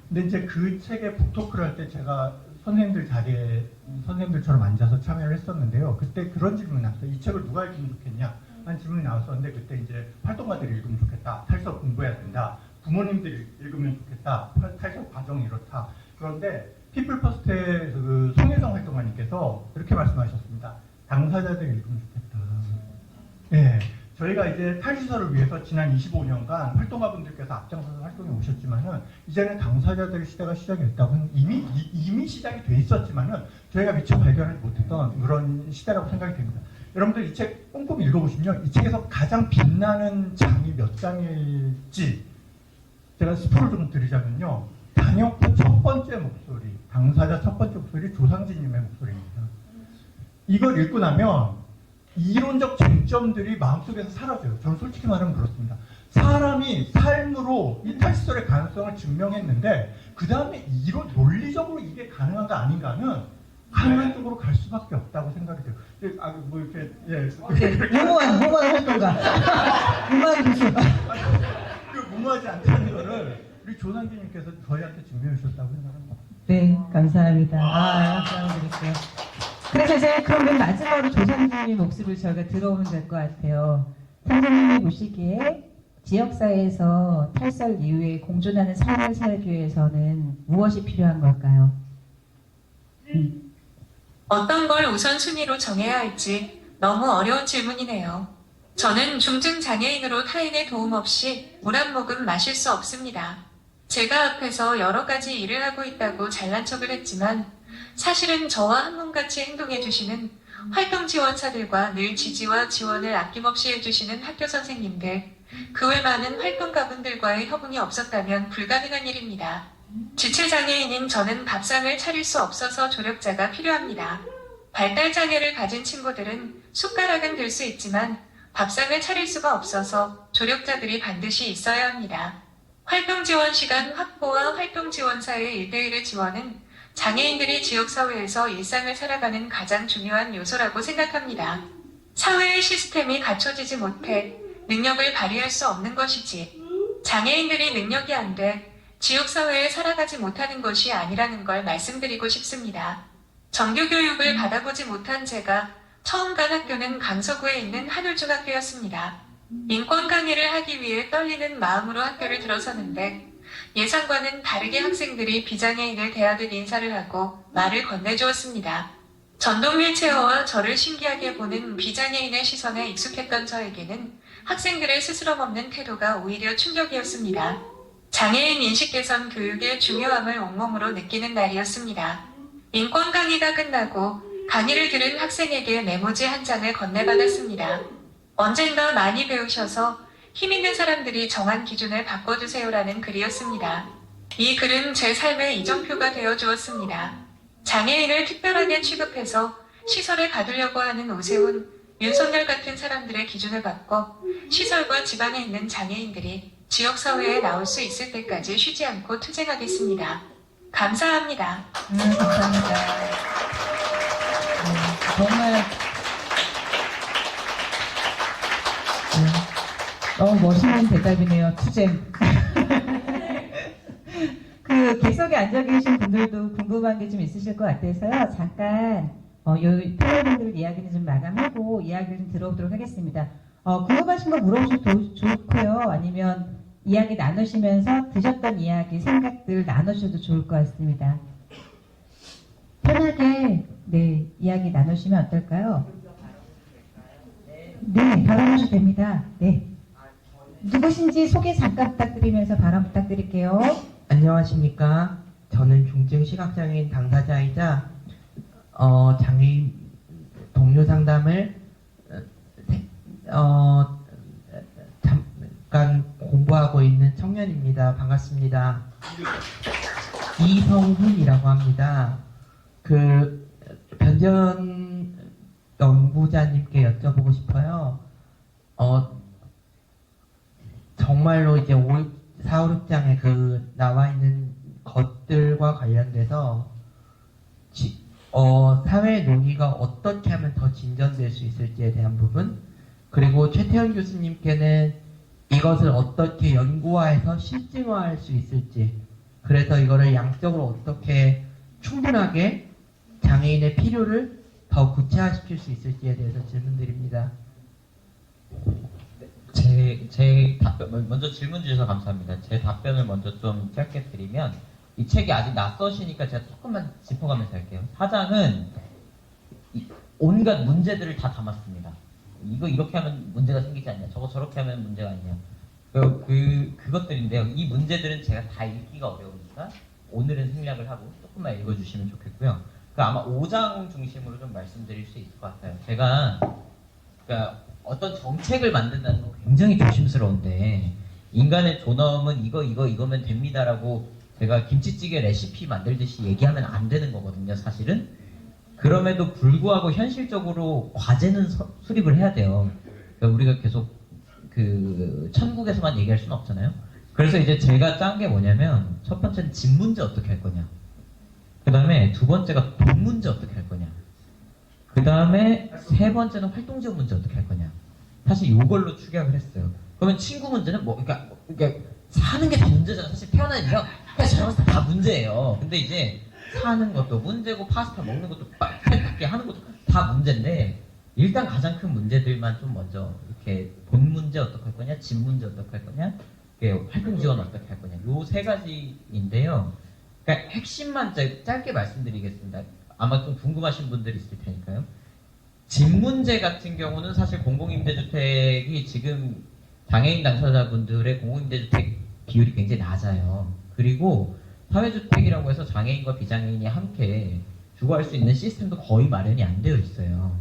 근데 이제 그 책에 북토크를 할 때 제가 선생님들 자리에 선생님들처럼 앉아서 참여를 했었는데요. 그때 그런 질문이 나왔어요. 이 책을 누가 읽으면 좋겠냐? 하는 질문이 나왔었는데 그때 이제 활동가들이 읽으면 좋겠다. 탈석 공부해야 된다. 부모님들이 읽으면 좋겠다. 탈석 과정이 이렇다. 그런데 피플 퍼스트의 그 송혜정 활동가님께서 이렇게 말씀하셨습니다. 당사자들이 읽으면 좋겠다. 예. 저희가 이제 탈시설을 위해서 지난 25년간 활동가분들께서 앞장서서 활동해 오셨지만은 이제는 당사자들 시대가 시작이 됐다고 이미 시작이 돼 있었지만은 저희가 미처 발견하지 못했던 그런 시대라고 생각이 됩니다. 여러분들 이 책 꼼꼼히 읽어보시면 이 책에서 가장 빛나는 장이 몇 장일지 제가 스포를 좀 드리자면요. 단역부 첫 번째 목소리, 당사자 첫 번째 목소리 조상진님의 목소리입니다. 이걸 읽고 나면 이론적 쟁점들이 마음속에서 사라져요. 저는 솔직히 말하면 그렇습니다. 사람이 삶으로 이 탈시설의 가능성을 증명했는데 그 다음에 이론 논리적으로 이게 가능한가 아닌가는 한쪽으로 갈 수밖에 없다고 생각이 돼요. 뭐 이렇게 무모한 활동가, 무모한 교수가. 그 무모하지 않다는 거를 우리 조상진님께서 저희한테 증명해 주셨다고 생각합니다. 네, 감사합니다. 감사드릴게요. 그래서 이제 그럼 맨 마지막으로 조상님의 목소리를 저희가 들어오면 될 것 같아요. 선생님이 보시기에 지역사회에서 탈설 이후에 공존하는 삶을 살기 위해서는 무엇이 필요한 걸까요? 어떤 걸 우선순위로 정해야 할지 너무 어려운 질문이네요. 저는 중증 장애인으로 타인의 도움 없이 물 한 모금 마실 수 없습니다. 제가 앞에서 여러 가지 일을 하고 있다고 잘난 척을 했지만 사실은 저와 한 몸같이 행동해 주시는 활동 지원사들과 늘 지지와 지원을 아낌없이 해주시는 학교 선생님들, 그 외 많은 활동가분들과의 협응이 없었다면 불가능한 일입니다. 지체장애인인 저는 밥상을 차릴 수 없어서 조력자가 필요합니다. 발달장애를 가진 친구들은 숟가락은 들 수 있지만 밥상을 차릴 수가 없어서 조력자들이 반드시 있어야 합니다. 활동지원 시간 확보와 활동지원사의 1대1의 지원은 장애인들이 지역사회에서 일상을 살아가는 가장 중요한 요소라고 생각합니다. 사회의 시스템이 갖춰지지 못해 능력을 발휘할 수 없는 것이지, 장애인들이 능력이 안 돼 지역사회에 살아가지 못하는 것이 아니라는 걸 말씀드리고 싶습니다. 정규교육을 받아보지 못한 제가 처음 간 학교는 강서구에 있는 한울중학교였습니다. 인권 강의를 하기 위해 떨리는 마음으로 학교를 들어섰는데 예상과는 다르게 학생들이 비장애인을 대하듯 인사를 하고 말을 건네주었습니다. 전동 휠체어와 저를 신기하게 보는 비장애인의 시선에 익숙했던 저에게는 학생들의 스스럼 없는 태도가 오히려 충격이었습니다. 장애인 인식 개선 교육의 중요함을 온몸으로 느끼는 날이었습니다. 인권 강의가 끝나고 강의를 들은 학생에게 메모지 한 장을 건네받았습니다. 언젠가 많이 배우셔서 힘있는 사람들이 정한 기준을 바꿔주세요라는 글이었습니다. 이 글은 제 삶의 이정표가 되어 주었습니다. 장애인을 특별하게 취급해서 시설에 가두려고 하는 오세훈, 윤석열 같은 사람들의 기준을 바꿔 시설과 지방에 있는 장애인들이 지역사회에 나올 수 있을 때까지 쉬지 않고 투쟁하겠습니다. 감사합니다. 감사합니다. 정말 너무 멋있는 대답이네요. 투쟁. 그 객석에 앉아 계신 분들도 궁금한 게 좀 있으실 것 같아서요. 잠깐 요 패널분들 이야기는 좀 마감하고 이야기를 좀 들어보도록 하겠습니다. 궁금하신 거 물어보셔도 좋고요. 아니면 이야기 나누시면서 드셨던 이야기, 생각들 나누셔도 좋을 것 같습니다. 편하게 이야기 나누시면 어떨까요? 네, 발언하셔도 됩니다. 네. 누구신지 소개 잠깐 부탁드리면서 발언 부탁드릴게요. 안녕하십니까. 저는 중증 시각장애인 당사자이자 장애인 동료 상담을 잠깐 공부하고 있는 청년입니다. 반갑습니다. 이성훈이라고 합니다. 그 변전 연구자님께 여쭤보고 싶어요. 정말로 이제 4, 5, 6장에 그 나와 있는 것들과 관련돼서 사회 논의가 어떻게 하면 더 진전될 수 있을지에 대한 부분, 그리고 최태원 교수님께는 이것을 어떻게 연구화해서 실증화할 수 있을지, 그래서 이거를 양적으로 어떻게 충분하게 장애인의 필요를 더 구체화시킬 수 있을지에 대해서 질문드립니다. 제 답변, 먼저 질문 주셔서 감사합니다. 제 답변을 먼저 좀 짧게 드리면, 이 책이 아직 낯서시니까 제가 조금만 짚어가면서 할게요. 사장은 온갖 문제들을 다 담았습니다. 이거 이렇게 하면 문제가 생기지 않냐, 저거 저렇게 하면 문제가 아니냐. 그것들인데요. 이 문제들은 제가 다 읽기가 어려우니까 오늘은 생략을 하고 조금만 읽어주시면 좋겠고요. 아마 5장 중심으로 좀 말씀드릴 수 있을 것 같아요. 제가 그러니까 어떤 정책을 만든다는 건 굉장히 조심스러운데, 인간의 존엄은 이거면 됩니다라고 제가 김치찌개 레시피 만들듯이 얘기하면 안 되는 거거든요, 사실은. 그럼에도 불구하고 현실적으로 과제는 수립을 해야 돼요. 그러니까 우리가 계속 그 천국에서만 얘기할 수는 없잖아요. 그래서 이제 제가 짠 게 뭐냐면, 첫 번째는 집 문제 어떻게 할 거냐, 그 다음에 두 번째가 돈 문제 어떻게 할 거냐, 그 다음에 세 번째는 활동지원 문제 어떻게 할 거냐. 사실 이걸로 축약을 했어요. 그러면 친구 문제는 그러니까 사는 게 다 문제잖아. 사실 태어나는 이상 그냥 잘못해서 다 문제예요. 근데 이제 사는 것도 문제고, 파스타 먹는 것도, 세탁기 하는 것도 다 문제인데, 일단 가장 큰 문제들만 좀 먼저 이렇게 돈 문제 어떻게 할 거냐, 집 문제 어떻게 할 거냐, 활동 지원 어떻게 할 거냐, 요 세 가지인데요. 그러니까 핵심만 짧게 말씀드리겠습니다. 아마 좀 궁금하신 분들이 있을 테니까요. 집 문제 같은 경우는 사실 공공임대주택이 지금 장애인 당사자분들의 공공임대주택 비율이 굉장히 낮아요. 그리고 사회주택이라고 해서 장애인과 비장애인이 함께 주거할 수 있는 시스템도 거의 마련이 안 되어 있어요.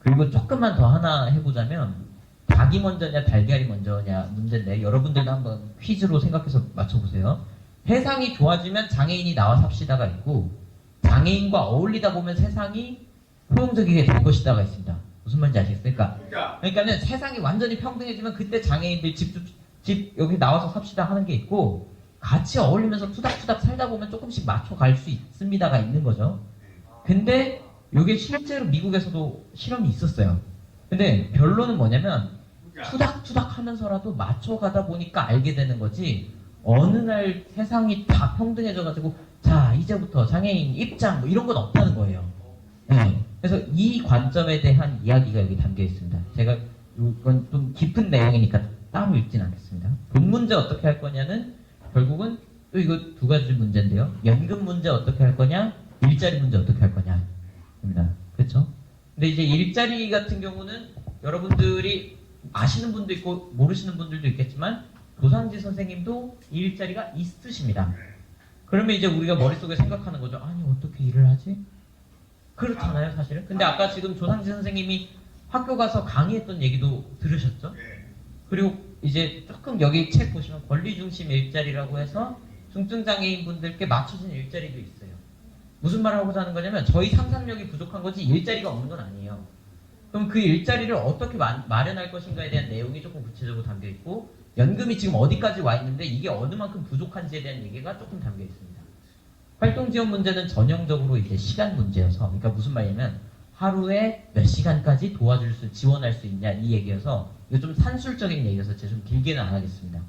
그리고 조금만 더 하나 해보자면, 닭이 먼저냐 달걀이 먼저냐 문제인데, 여러분들도 한번 퀴즈로 생각해서 맞춰보세요. 세상이 좋아지면 장애인이 나와 삽시다가 있고, 장애인과 어울리다 보면 세상이 포용적이게 될 것이다가 있습니다. 무슨 말인지 아시겠어요? 그러니까는 세상이 완전히 평등해지면 그때 장애인들 집 여기 나와서 삽시다 하는 게 있고, 같이 어울리면서 투닥투닥 살다 보면 조금씩 맞춰갈 수 있습니다가 있는 거죠. 근데 이게 실제로 미국에서도 실험이 있었어요. 근데 결론은 뭐냐면, 투닥투닥 하면서라도 맞춰가다 보니까 알게 되는 거지, 어느 날 세상이 다 평등해져가지고 자 이제부터 장애인 입장 뭐 이런 건 없다는 거예요. 네. 그래서 이 관점에 대한 이야기가 여기 담겨 있습니다. 제가 이건 좀 깊은 내용이니까 따로 읽진 않겠습니다. 돈 문제 어떻게 할 거냐는 결국은 또 이거 두 가지 문제인데요. 연금 문제 어떻게 할 거냐, 일자리 문제 어떻게 할 거냐입니다. 그렇죠? 근데 이제 일자리 같은 경우는 여러분들이 아시는 분도 있고 모르시는 분들도 있겠지만, 조상지 선생님도 일자리가 있으십니다. 그러면 이제 우리가 머릿속에 생각하는 거죠. 아니 어떻게 일을 하지? 그렇잖아요, 사실은. 근데 아까 지금 조상지 선생님이 학교 가서 강의했던 얘기도 들으셨죠? 그리고 이제 조금 여기 책 보시면 권리중심 일자리라고 해서 중증장애인 분들께 맞춰진 일자리도 있어요. 무슨 말을 하고자 하는 거냐면, 저희 상상력이 부족한 거지 일자리가 없는 건 아니에요. 그럼 그 일자리를 어떻게 마련할 것인가에 대한 내용이 조금 구체적으로 담겨 있고, 연금이 지금 어디까지 와 있는데 이게 어느 만큼 부족한지에 대한 얘기가 조금 담겨 있습니다. 활동지원 문제는 전형적으로 이제 시간 문제여서, 그러니까 무슨 말이냐면 하루에 몇 시간까지 지원할 수 있냐 이 얘기여서, 이거 좀 산술적인 얘기여서 제가 좀 길게는 안 하겠습니다.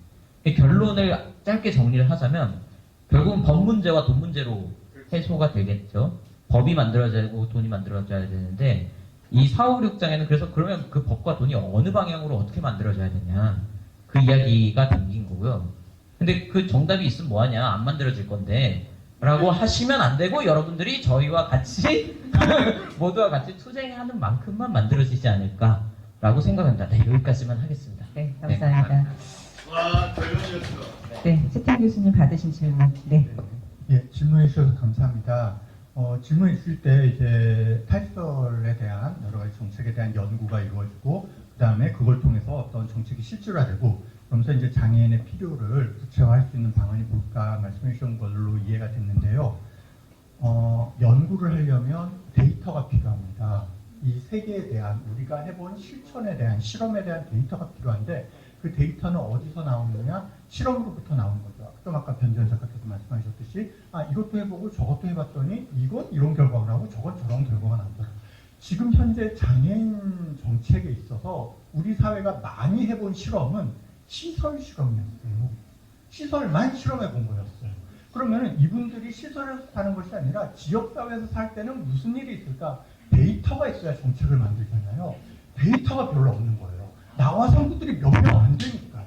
결론을 짧게 정리를 하자면, 결국은 법 문제와 돈 문제로 해소가 되겠죠. 법이 만들어져야 되고 돈이 만들어져야 되는데, 이 4, 5, 6장에는 그래서 그러면 그 법과 돈이 어느 방향으로 어떻게 만들어져야 되냐, 그 이야기가 담긴 거고요. 근데 그 정답이 있으면 뭐하냐, 안 만들어질 건데 라고 하시면 안 되고, 여러분들이 저희와 같이 모두와 같이 투쟁하는 만큼만 만들어지지 않을까라고 생각합니다. 네, 여기까지만 하겠습니다. 네, 감사합니다. 와, 결론이었어. 네, 채택 교수님 받으신 질문. 네. 예, 질문해 주셔서 감사합니다. 질문 있을 때 이제 탈시설에 대한 여러 가지 정책에 대한 연구가 이루어지고, 그 다음에 그걸 통해서 어떤 정책이 실질화되고, 그러면서 이제 장애인의 필요를 구체화할 수 있는 방안이 뭘까 말씀해 주신 걸로 이해가 됐는데요. 연구를 하려면 데이터가 필요합니다. 이 세계에 대한, 우리가 해본 실천에 대한, 실험에 대한 데이터가 필요한데, 그 데이터는 어디서 나오느냐? 실험으로부터 나오는 거죠. 좀 아까 변지현 작가께서 말씀하셨듯이, 이것도 해보고 저것도 해봤더니 이건 이런 결과가 나오고 저건 저런 결과가 나온다. 지금 현재 장애인 정책에 있어서 우리 사회가 많이 해본 실험은 시설 실험이었어요. 시설만 실험해 본 거였어요. 그러면 이분들이 시설에서 사는 것이 아니라 지역사회에서 살 때는 무슨 일이 있을까? 데이터가 있어야 정책을 만들잖아요. 데이터가 별로 없는 거예요. 나와 성분들이 몇 명 안 되니까요.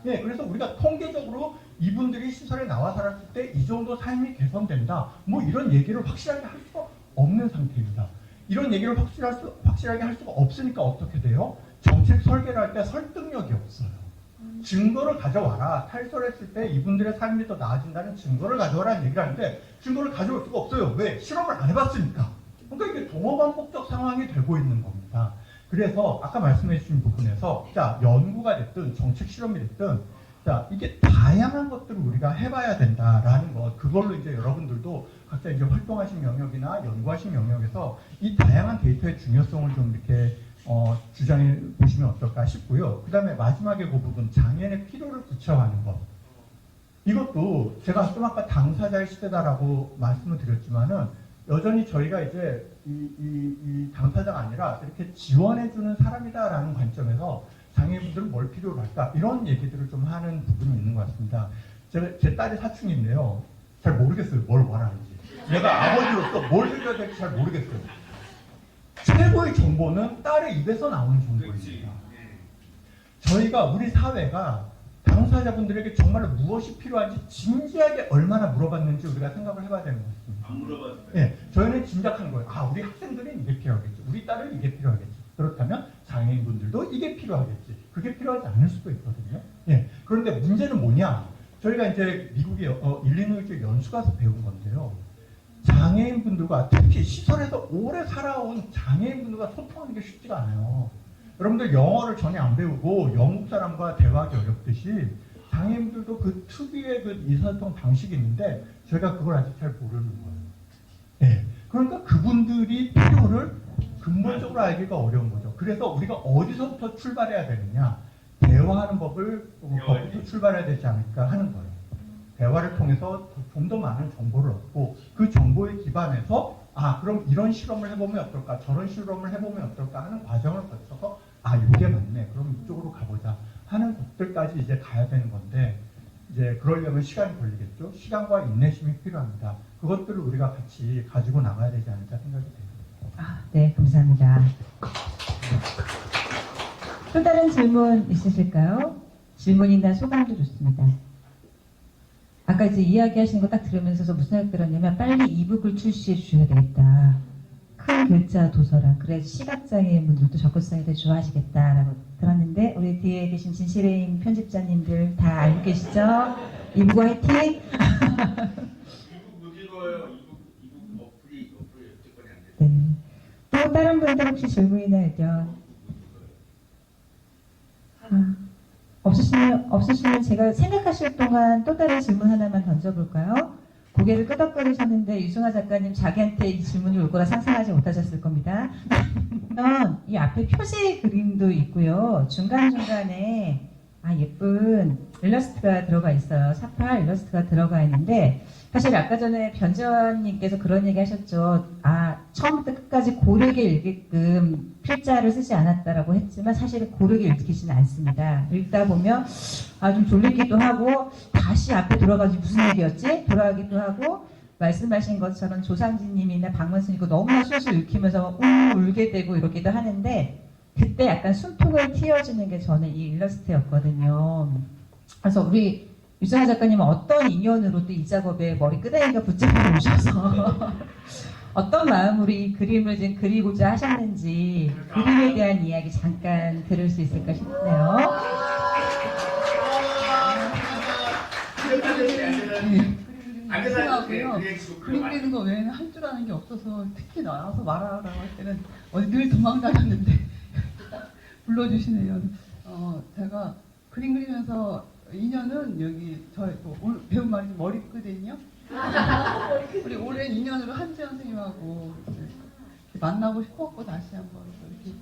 네, 그래서 우리가 통계적으로 이분들이 시설에 나와 살았을 때 이 정도 삶이 개선된다. 뭐 이런 얘기를 확실하게 할 수가 없는 상태입니다. 이런 얘기를 확실하게 할 수가 없으니까 어떻게 돼요? 정책 설계를 할 때 설득력이 없어요. 증거를 가져와라. 탈설했을 때 이분들의 삶이 더 나아진다는 증거를 가져와라는 얘기를 하는데 증거를 가져올 수가 없어요. 왜? 실험을 안 해봤으니까. 그러니까 이게 동어반복적 상황이 되고 있는 겁니다. 그래서 아까 말씀해 주신 부분에서 자 연구가 됐든 정책 실험이 됐든 자 이게 다양한 것들을 우리가 해봐야 된다라는 것 그걸로 이제 여러분들도 각자 이제 활동하신 영역이나 연구하신 영역에서 이 다양한 데이터의 중요성을 좀 이렇게 주장해 보시면 어떨까 싶고요. 그 다음에 마지막에 그 부분 장애인의 필요를 구체화하는 것 이것도 제가 좀 아까 당사자의 시대다라고 말씀을 드렸지만은 여전히 저희가 이제 이 당사자가 아니라 이렇게 지원해주는 사람이다라는 관점에서 장애인분들은 뭘 필요로 할까 이런 얘기들을 좀 하는 부분이 있는 것 같습니다. 제 딸이 사춘기인데요. 잘 모르겠어요. 뭘 원하는지. 내가 아버지로서 뭘 해줘야 될지 잘 모르겠어요. 최고의 정보는 딸의 입에서 나오는 정보입니다. 저희가 우리 사회가 당사자분들에게 정말로 무엇이 필요한지 진지하게 얼마나 물어봤는지 우리가 생각을 해봐야 되는 것 같습니다. 안 물어봤어요. 네, 저희는 짐작한 거예요. 아, 우리 학생들은 이게 필요하겠지. 우리 딸은 이게 필요하겠지. 그렇다면 장애인분들도 이게 필요하겠지. 그게 필요하지 않을 수도 있거든요. 예. 그런데 문제는 뭐냐? 저희가 이제 미국의 일리노이주 연수 가서 배운 건데요. 장애인분들과 특히 시설에서 오래 살아온 장애인분들과 소통하는 게 쉽지가 않아요. 여러분들 영어를 전혀 안 배우고 영국 사람과 대화하기 어렵듯이 장애인들도 그 특유의 그 의사소통 방식이 있는데 저희가 그걸 아직 잘 모르는 거예요. 네. 그러니까 그분들이 필요를 근본적으로 알기가 어려운 거죠. 그래서 우리가 어디서부터 출발해야 되느냐 대화하는 법부터 출발해야 되지 않을까 하는 거예요. 대화를 통해서 좀 더 많은 정보를 얻고 그 정보에 기반해서 아 그럼 이런 실험을 해보면 어떨까 저런 실험을 해보면 어떨까 하는 과정을 거쳐서 아 이게 맞네 그럼 이쪽으로 가보자 하는 것들까지 이제 가야 되는 건데 이제 그러려면 시간이 걸리겠죠. 시간과 인내심이 필요합니다. 그것들을 우리가 같이 가지고 나가야 되지 않을까 생각이 됩니다. 네, 감사합니다. 또 다른 질문 있으실까요? 질문이나 소감도 좋습니다. 아까 이제 이야기하시는 거 딱 들으면서 무슨 생각 들었냐면 빨리 이북을 출시해 주셔야 되겠다. 큰 글자 도서라. 그래 시각장애인 분들도 적극성에 좋아하시겠다라고 들었는데 우리 뒤에 계신 진실의인 편집자님들 다 알고 계시죠? 이북 화이팅! 이북 못 읽어요. 이북 어플이 어쨌거나 안 돼요. 네. 또 다른 분들 혹시 질문이나 의견? 없으시면 제가 생각하실 동안 또 다른 질문 하나만 던져볼까요? 고개를 끄덕거리셨는데 유승아 작가님 자기한테 이 질문이 올 거라 상상하지 못하셨을 겁니다. 이 앞에 표지 그림도 있고요. 중간중간에 예쁜 일러스트가 들어가 있어요. 사파 일러스트가 들어가 있는데 사실 아까 전에 변재환님께서 그런 얘기 하셨죠. 처음부터 끝까지 고르게 읽게끔 필자를 쓰지 않았다라고 했지만 사실은 고르게 읽히지는 않습니다. 읽다 보면 좀 졸리기도 하고 다시 앞에 돌아가서 무슨 얘기였지? 돌아가기도 하고 말씀하신 것처럼 조상진님이나 박문수님도 너무나 술술 읽히면서 울게 되고 이러기도 하는데 그때 약간 숨통을 틔워주는 게 저는 이 일러스트였거든요. 그래서 우리 유승아 작가님은 어떤 인연으로 또 이 작업에 머리 끄댕이가 붙잡혀 오셔서 어떤 마음으로 이 그림을 지금 그리고자 하셨는지 그림에 대한 이야기 잠깐 들을 수 있을까 싶네요. 하고요. 그림 그리는 거 외에는 할 줄 아는 게 없어서 특히 나와서 말하라고 할 때는 늘 도망다녔는데 불러주시네요. 제가 그림 그리면서 인연은 여기 오늘 배운 말이 머리끄댕이요? 우리 오랜 인연으로 한지연 선생님하고 이렇게 만나고 싶었고 다시 한번 이렇게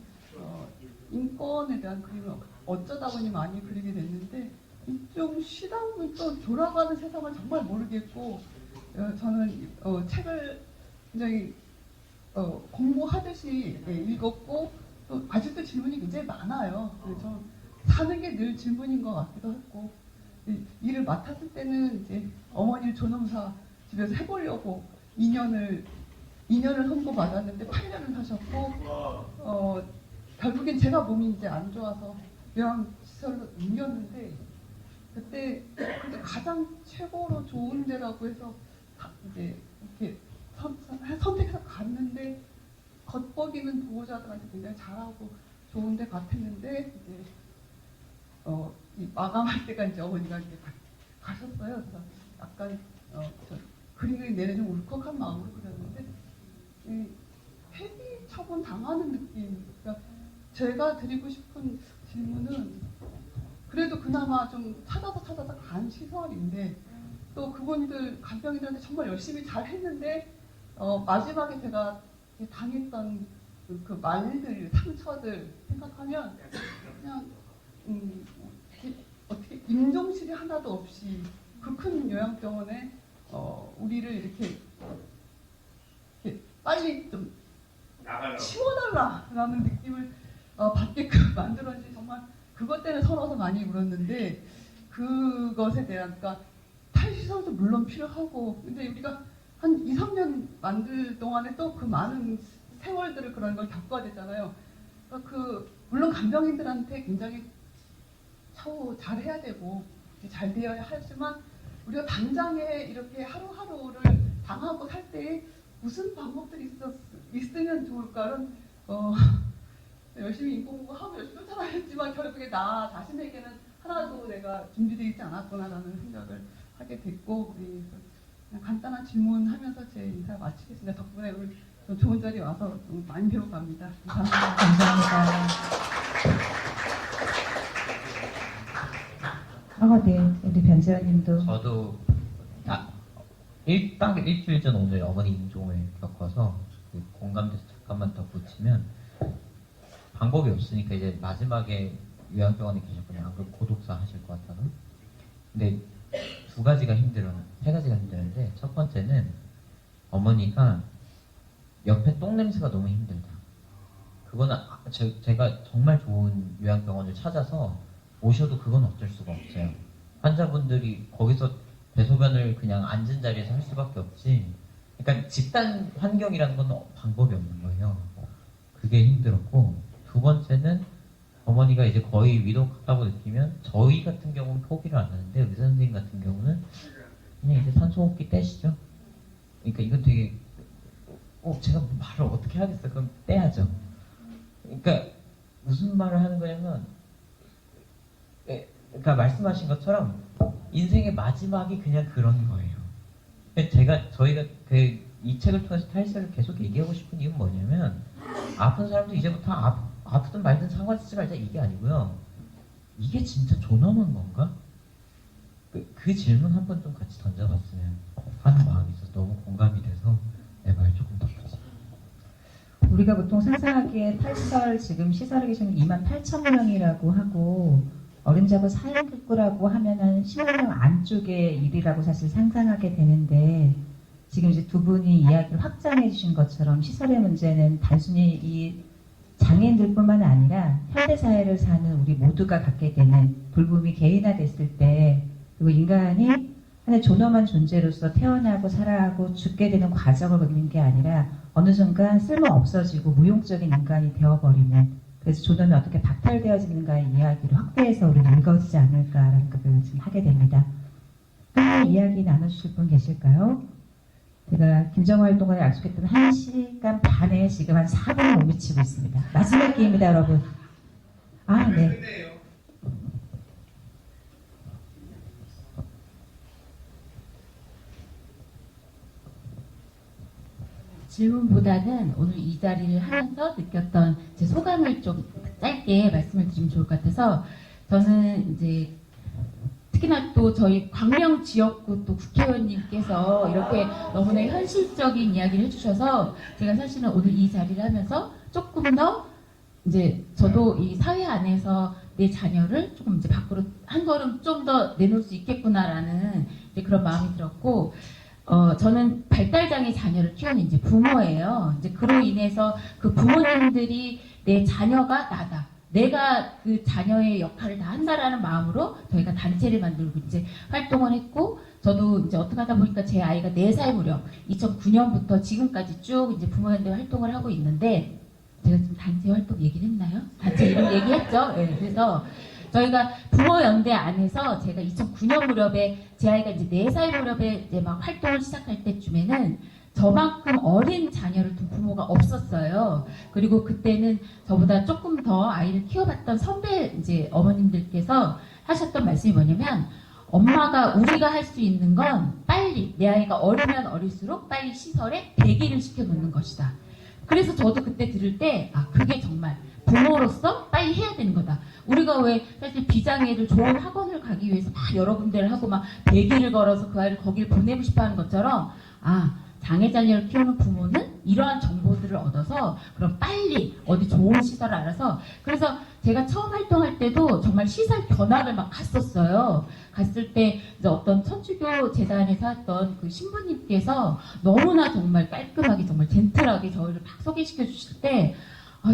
인권에 대한 그림을 어쩌다 보니 많이 그리게 됐는데 좀 쉬다 보면 또 돌아가는 세상을 정말 모르겠고 저는 책을 굉장히 공부하듯이 읽었고 또 아직도 질문이 굉장히 많아요. 그래서 사는 게 늘 질문인 것 같기도 했고, 일을 맡았을 때는 이제 어머니를 존엄사 집에서 해보려고 2년을 선고받았는데 8년을 사셨고, 결국엔 제가 몸이 이제 안 좋아서 요양시설로 옮겼는데, 그때 가장 최고로 좋은 데라고 해서 이제 이렇게 선택해서 갔는데, 겉보기는 보호자들한테 굉장히 잘하고 좋은 데 같았는데, 이제 이 마감할 때가 이제 어머니가 이제 가셨어요. 그래서 약간 그림을 내내 좀 울컥한 마음으로 그렸는데, 이 폐기 처분 당하는 느낌. 그러니까 제가 드리고 싶은 질문은, 그래도 그나마 좀 찾아서 간 시설인데, 또 그분들 간병인들한테 정말 열심히 잘 했는데, 마지막에 제가 당했던 그 말들, 상처들 생각하면 그냥 어떻게 임종실이 하나도 없이 그 큰 요양병원에 우리를 이렇게 빨리 좀 치워달라라는 느낌을 받게끔 만들었는지, 정말 그것 때문에 서러워서 많이 울었는데, 그것에 대한, 그러니까 탈시설도 물론 필요하고, 근데 우리가 한 2, 3년 만들 동안에 또 그 많은 세월들을 그런 걸 겪어야 되잖아요. 그러니까 물론 간병인들한테 굉장히 처우 잘 해야 되고 잘 되어야 하지만, 우리가 당장에 이렇게 하루하루를 당하고 살 때 무슨 방법들이 있으면 좋을까는 열심히 인공공부하고 열심히 쫓아다녔지만 결국에 나 자신에게는 하나도 내가 준비되어 있지 않았구나라는 생각을 하게 됐고, 그냥 간단한 질문하면서 제 인사 마치겠습니다. 덕분에 오늘 좀 좋은 자리에 와서 좀 많이 배워갑니다. 감사합니다. 감사합니다. 네. 우리 변재환님도. 저도 딱 일주일 전 오늘 어머니 임종을 겪어서 그 공감돼서 잠깐만 더 붙이면, 방법이 없으니까 이제 마지막에 요양병원에 계셨거든요. 안 그럼 고독사 하실 것 같아서. 근데 세 가지가 힘들었는데, 첫 번째는 어머니가 옆에 똥 냄새가 너무 힘들다. 그거는 제가 정말 좋은 요양병원을 찾아서 오셔도 그건 어쩔 수가 없어요. 환자분들이 거기서 대소변을 그냥 앉은 자리에서 할 수밖에 없지. 그러니까 집단 환경이라는 건 방법이 없는 거예요. 그게 힘들었고, 두 번째는 어머니가 이제 거의 위독하다고 느끼면 저희 같은 경우는 포기를 안 하는데, 의사 선생님 같은 경우는 그냥 이제 산소호흡기 떼시죠. 그러니까 이건 되게 제가 말을 어떻게 하겠어요. 그럼 떼야죠. 그러니까 무슨 말을 하는 거냐면, 그러니까 말씀하신 것처럼 인생의 마지막이 그냥 그런 거예요. 저희가 이 책을 통해서 탈시설을 계속 얘기하고 싶은 이유는 뭐냐면, 아픈 사람도 이제부터 아프든 말든 상관 쓰지 말자, 이게 아니고요. 이게 진짜 존엄한 건가? 그 질문 한번 좀 같이 던져봤으면 하는 마음이 있어서 너무 공감이 돼서 내 말 조금 덧붙여. 우리가 보통 상상하기에 탈시설 지금 시설에 계시는 28,000명이라고 하고, 어림잡아 사형특구라고 하면 한 15명 안쪽의 일이라고 사실 상상하게 되는데, 지금 이제 두 분이 이야기를 확장해 주신 것처럼 시설의 문제는 단순히 이 장애인들뿐만 아니라 현대사회를 사는 우리 모두가 갖게 되는, 불금이 개인화됐을 때, 그리고 인간이 하나의 존엄한 존재로서 태어나고 살아가고 죽게 되는 과정을 거는 게 아니라 어느 순간 쓸모 없어지고 무용적인 인간이 되어버리는, 그래서 존엄이 어떻게 박탈되어지는가의 이야기를 확대해서 우리는 읽어지지 않을까라는 것을 지금 하게 됩니다. 끝내 이야기 나눠주실 분 계실까요? 제가 김정화 동안에 약속했던 1시간 반에 지금 한 4분을 못 미치고 있습니다. 마지막 기회입니다, 여러분. 네. 질문보다는 오늘 이 자리를 하면서 느꼈던 제 소감을 좀 짧게 말씀을 드리면 좋을 것 같아서, 저는 이제 특히나 또 저희 광명 지역구 또 국회의원님께서 이렇게 너무나 현실적인 이야기를 해주셔서, 제가 사실은 오늘 이 자리를 하면서 조금 더 이제 저도 이 사회 안에서 내 자녀를 조금 이제 밖으로 한 걸음 좀 더 내놓을 수 있겠구나라는 이제 그런 마음이 들었고, 저는 발달장애 자녀를 키우는 이제 부모예요. 이제 그로 인해서 그 부모님들이 내 자녀가 나다, 내가 그 자녀의 역할을 다 한다라는 마음으로 저희가 단체를 만들고 이제 활동을 했고, 저도 이제 어떻게 하다 보니까 제 아이가 4살 무렵 2009년부터 지금까지 쭉 이제 부모연대 활동을 하고 있는데, 제가 지금 단체 활동 얘기를 했나요? 단체 이름 얘기했죠? 네, 그래서 저희가 부모연대 안에서 제가 2009년 무렵에 제 아이가 이제 4살 무렵에 이제 막 활동을 시작할 때쯤에는 저만큼 어린 자녀를 둔 부모가 없었어요. 그리고 그때는 저보다 조금 더 아이를 키워봤던 선배 이제 어머님들께서 하셨던 말씀이 뭐냐면, 엄마가 우리가 할 수 있는 건 빨리 내 아이가 어리면 어릴수록 빨리 시설에 대기를 시켜놓는 것이다. 그래서 저도 그때 들을 때 그게 정말 부모로서 빨리 해야 되는 거다. 우리가 왜 사실 비장애를 좋은 학원을 가기 위해서 막 여러 군데를 하고 막 대기를 걸어서 그 아이를 거기를 보내고 싶어 하는 것처럼, 장애 자녀를 키우는 부모는 이러한 정보들을 얻어서 그럼 빨리 어디 좋은 시설을 알아서, 그래서 제가 처음 활동할 때도 정말 시설 견학을 막 갔었어요. 갔을 때 이제 어떤 천주교 재단에서 했던 그 신부님께서 너무나 정말 깔끔하게 정말 젠틀하게 저희를 막 소개시켜 주실 때,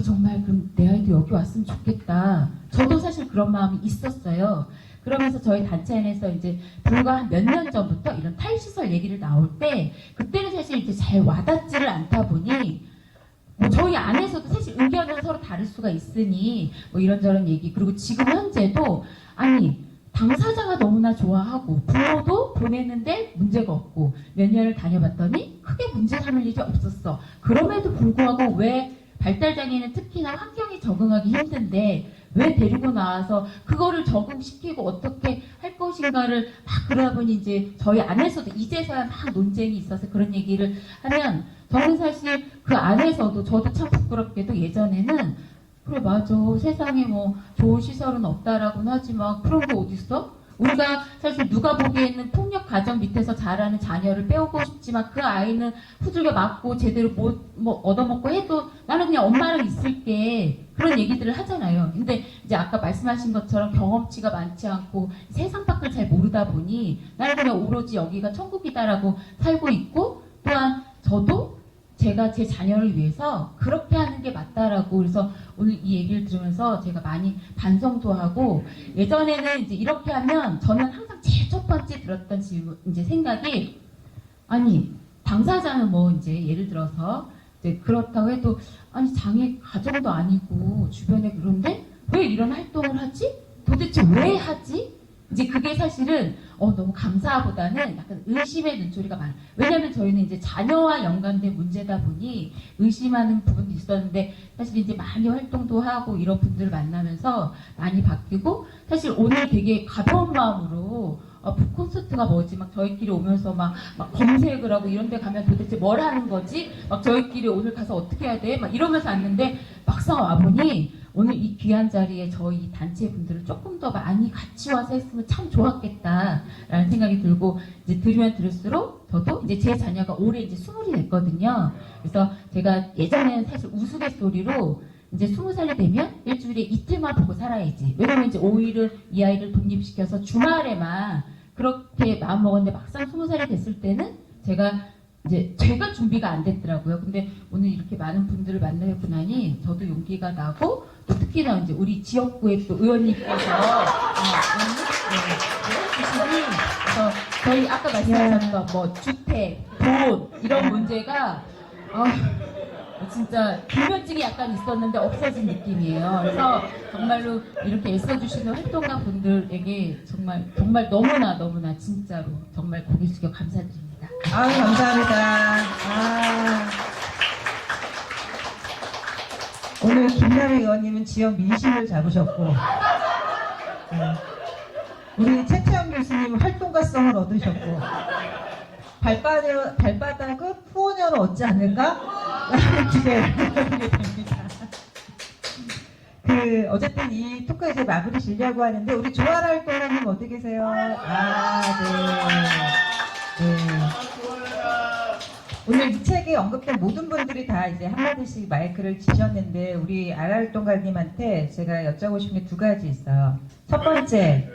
정말 그럼 내 아이도 여기 왔으면 좋겠다. 저도 사실 그런 마음이 있었어요. 그러면서 저희 단체 안에서 이제 불과 한 몇 년 전부터 이런 탈시설 얘기를 나올 때, 그때는 사실 이제 잘 와닿지를 않다 보니, 저희 안에서도 사실 의견은 서로 다를 수가 있으니 뭐 이런저런 얘기, 그리고 지금 현재도 당사자가 너무나 좋아하고 부모도 보냈는데 문제가 없고 몇 년을 다녀봤더니 크게 문제 삼을 일이 없었어. 그럼에도 불구하고 왜 발달장애는 특히나 환경에 적응하기 힘든데 왜 데리고 나와서 그거를 적응시키고 어떻게 할 것인가를 막 그러다 보니 이제 저희 안에서도 이제서야 막 논쟁이 있어서 그런 얘기를 하면, 저는 사실 그 안에서도 저도 참 부끄럽게도 예전에는 그래 맞아 세상에 뭐 좋은 시설은 없다라고는 하지만 그런 거 어딨어? 우리가 사실 누가 보기에는 폭력 가정 밑에서 자라는 자녀를 빼오고 싶지만 그 아이는 후들겨 맞고 제대로 뭐 얻어먹고 해도 나는 그냥 엄마랑 있을게, 그런 얘기들을 하잖아요. 근데 이제 아까 말씀하신 것처럼 경험치가 많지 않고 세상 밖을 잘 모르다 보니 나는 그냥 오로지 여기가 천국이다라고 살고 있고, 또한 저도 제가 제 자녀를 위해서 그렇게 하는 게 맞다라고, 그래서 오늘 이 얘기를 들으면서 제가 많이 반성도 하고, 예전에는 이제 이렇게 하면 저는 항상 제일 첫 번째 들었던 질문, 이제 생각이, 당사자는 뭐 이제 예를 들어서 이제 그렇다고 해도 장애 가정도 아니고 주변에 그런데 왜 이런 활동을 하지? 도대체 왜 하지? 이제 그게 사실은 너무 감사보다는 약간 의심의 눈초리가 많아요. 왜냐하면 저희는 이제 자녀와 연관된 문제다 보니 의심하는 부분도 있었는데, 사실 이제 많이 활동도 하고 이런 분들을 만나면서 많이 바뀌고, 사실 오늘 되게 가벼운 마음으로 콘서트가 뭐지? 막 저희끼리 오면서 막 검색을 하고 이런 데 가면 도대체 뭘 하는 거지? 막 저희끼리 오늘 가서 어떻게 해야 돼? 막 이러면서 왔는데 막상 와보니 오늘 이 귀한 자리에 저희 단체 분들을 조금 더 많이 같이 와서 했으면 참 좋았겠다라는 생각이 들고, 이제 들으면 들을수록 저도 이제 제 자녀가 올해 이제 20이 됐거든요. 그래서 제가 예전에는 사실 우스갯소리로 이제 20살이 되면 일주일에 이틀만 보고 살아야지. 왜냐면 이제 5일은 이 아이를 독립시켜서 주말에만 그렇게 마음 먹었는데, 막상 20살이 됐을 때는 제가 준비가 안 됐더라고요. 근데 오늘 이렇게 많은 분들을 만나고 나니 저도 용기가 나고, 또 특히나 이제 우리 지역구의 또 의원님께서 해주시니, 그래서 저희 아까 말씀하셨던 뭐 주택, 돈 이런 문제가 진짜 불면증이 약간 있었는데 없어진 느낌이에요. 그래서 정말로 이렇게 애써주시는 활동가 분들에게 정말 너무나 진짜로 정말 고개 숙여 감사드립니다. 감사합니다. 오늘 김남희 의원님은 지역 민심을 잡으셨고, 우리 최태영 교수님은 활동가성을 얻으셨고, 발바닥은 후원료를 얻지 않을까? 라는 기대를 해보게 됩니다. 어쨌든 이 토크 이제 마무리 지려고 하는데, 우리 조아라 활동가님 어디 계세요? 네. 오늘 이 책에 언급된 모든 분들이 다 이제 한마디씩 마이크를 지셨는데, 우리 아랄동가님한테 제가 여쭤보고 싶은 게 2가지 있어요. 첫 번째,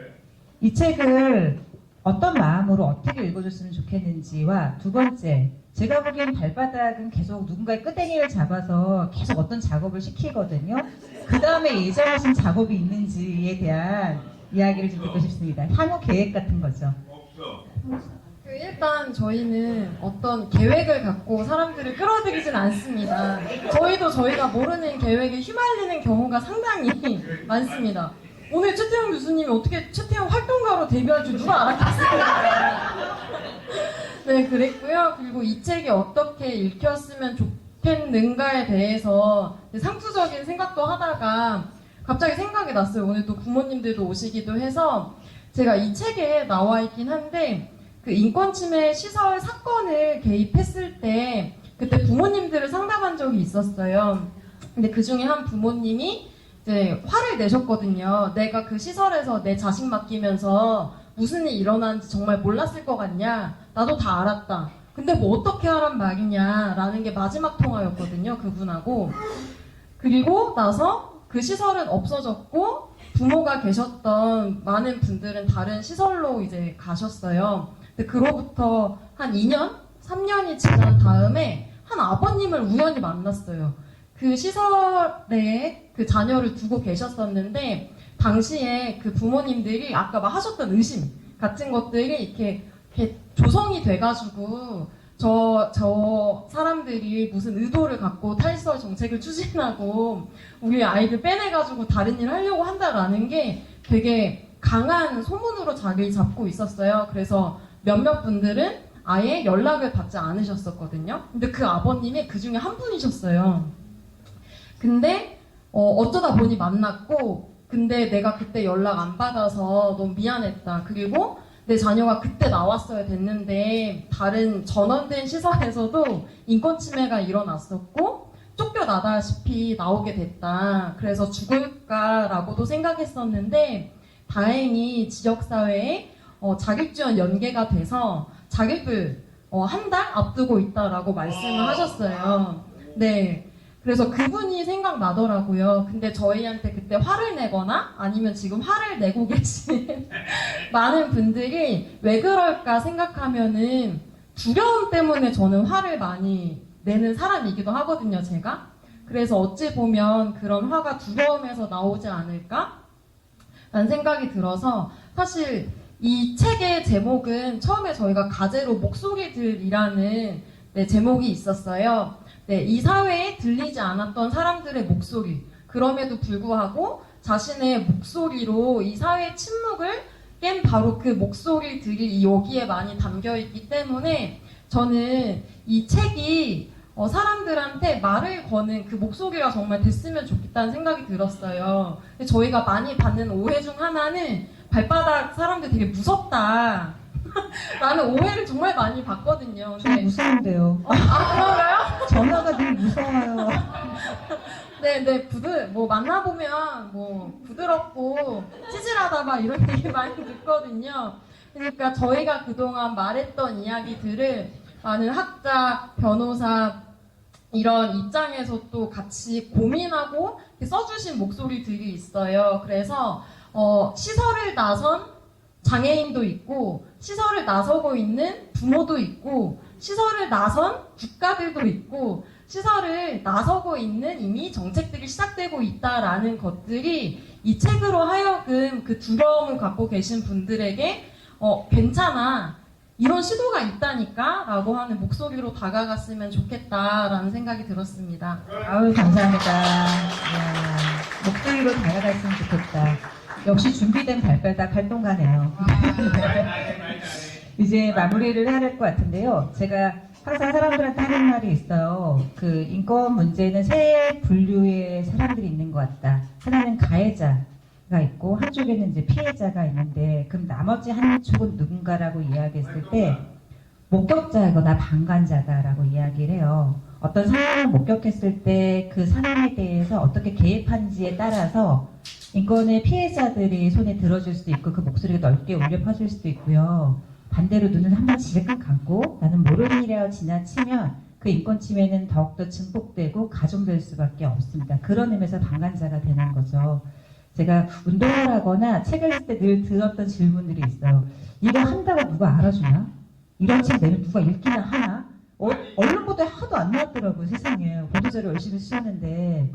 이 책을 어떤 마음으로 어떻게 읽어줬으면 좋겠는지와, 2번째, 제가 보기엔 발바닥은 계속 누군가의 끄댕이를 잡아서 계속 어떤 작업을 시키거든요. 그 다음에 예정하신 작업이 있는지에 대한 이야기를 좀 듣고 싶습니다. 향후 계획 같은 거죠. 일단 저희는 어떤 계획을 갖고 사람들을 끌어들이진 않습니다. 저희도 저희가 모르는 계획에 휘말리는 경우가 상당히 많습니다. 오늘 최태형 교수님이 어떻게 최태형 활동가로 데뷔할 줄 누가 알았겠습니까? 네, 그랬고요. 그리고 이 책이 어떻게 읽혔으면 좋겠는가에 대해서 상투적인 생각도 하다가 갑자기 생각이 났어요. 오늘 또 부모님들도 오시기도 해서 제가 이 책에 나와 있긴 한데 그 인권침해 시설 사건을 개입했을 때 그때 부모님들을 상담한 적이 있었어요. 근데 그 중에 한 부모님이 이제 화를 내셨거든요. 내가 그 시설에서 내 자식 맡기면서 무슨 일이 일어나는지 정말 몰랐을 것 같냐? 나도 다 알았다. 근데 뭐 어떻게 하란 말이냐라는 게 마지막 통화였거든요. 그분하고. 그리고 나서 그 시설은 없어졌고 부모가 계셨던 많은 분들은 다른 시설로 이제 가셨어요. 근데 그로부터 한 2년? 3년이 지난 다음에 한 아버님을 우연히 만났어요. 그 시설에 그 자녀를 두고 계셨었는데 당시에 그 부모님들이 아까 막 하셨던 의심 같은 것들이 이렇게 조성이 돼가지고 저 사람들이 무슨 의도를 갖고 탈시설 정책을 추진하고 우리 아이들 빼내가지고 다른 일 하려고 한다라는 게 되게 강한 소문으로 자리를 잡고 있었어요. 그래서 몇몇 분들은 아예 연락을 받지 않으셨었거든요. 근데 그 아버님이 그 중에 한 분이셨어요. 근데 어쩌다 보니 만났고 근데 내가 그때 연락 안 받아서 너무 미안했다. 그리고 내 자녀가 그때 나왔어야 됐는데 다른 전원된 시설에서도 인권침해가 일어났었고 쫓겨나다시피 나오게 됐다. 그래서 죽을까라고도 생각했었는데 다행히 지역사회에 자격지원 연계가 돼서 자격을 한 달 앞두고 있다라고 말씀을 하셨어요. 네. 그래서 그분이 생각나더라고요. 근데 저희한테 그때 화를 내거나 아니면 지금 화를 내고 계신 많은 분들이 왜 그럴까 생각하면은 두려움 때문에 저는 화를 많이 내는 사람이기도 하거든요, 제가. 그래서 어찌 보면 그런 화가 두려움에서 나오지 않을까? 라는 생각이 들어서 사실 이 책의 제목은 처음에 저희가 가제로 목소리들이라는 제목이 있었어요. 네, 이 사회에 들리지 않았던 사람들의 목소리. 그럼에도 불구하고 자신의 목소리로 이 사회의 침묵을 깬 바로 그 목소리들이 여기에 많이 담겨 있기 때문에 저는 이 책이 사람들한테 말을 거는 그 목소리가 정말 됐으면 좋겠다는 생각이 들었어요. 저희가 많이 받는 오해 중 하나는 발바닥 사람들 되게 무섭다. 라는 오해를 정말 많이 받거든요. 좀 무서운데요. 그런가요? 전화가 늘 무서워요. 네, 뭐 만나보면 뭐 부드럽고 찌질하다 막 이런 얘기 많이 듣거든요. 그러니까 저희가 그동안 말했던 이야기들을 많은 학자, 변호사 이런 입장에서 또 같이 고민하고 써주신 목소리들이 있어요. 그래서 시설을 나선 장애인도 있고 시설을 나서고 있는 부모도 있고 시설을 나선 국가들도 있고 시설을 나서고 있는 이미 정책들이 시작되고 있다라는 것들이 이 책으로 하여금 그 두려움을 갖고 계신 분들에게 괜찮아 이런 시도가 있다니까 라고 하는 목소리로 다가갔으면 좋겠다라는 생각이 들었습니다. 아유 감사합니다. 이야, 목소리로 다가갔으면 좋겠다. 역시 준비된 발바닥 활동가네요. 이제 마무리를 해야 될 것 같은데요. 제가 항상 사람들한테 하는 말이 있어요. 그 인권 문제는 세 분류의 사람들이 있는 것 같다. 하나는 가해자가 있고 한쪽에는 이제 피해자가 있는데 그럼 나머지 한쪽은 누군가라고 이야기했을 때 목격자이거나 방관자다라고 이야기를 해요. 어떤 상황을 목격했을 때 그 상황에 대해서 어떻게 개입한지에 따라서 인권의 피해자들이 손에 들어줄 수도 있고 그 목소리가 넓게 울려 퍼질 수도 있고요. 반대로 눈을 한 번 지레끔 감고 나는 모르는 일이라고 지나치면 그 인권 침해는 더욱더 증폭되고 가중될 수밖에 없습니다. 그런 의미에서 방관자가 되는 거죠. 제가 운동을 하거나 책을 쓸 때 늘 들었던 질문들이 있어요. 이거 한다고 누가 알아주나? 이런 책 내면 누가 읽기나 하나? 언론 보도에 하도 안 나왔더라고요, 세상에. 보도자료 열심히 쓰셨는데.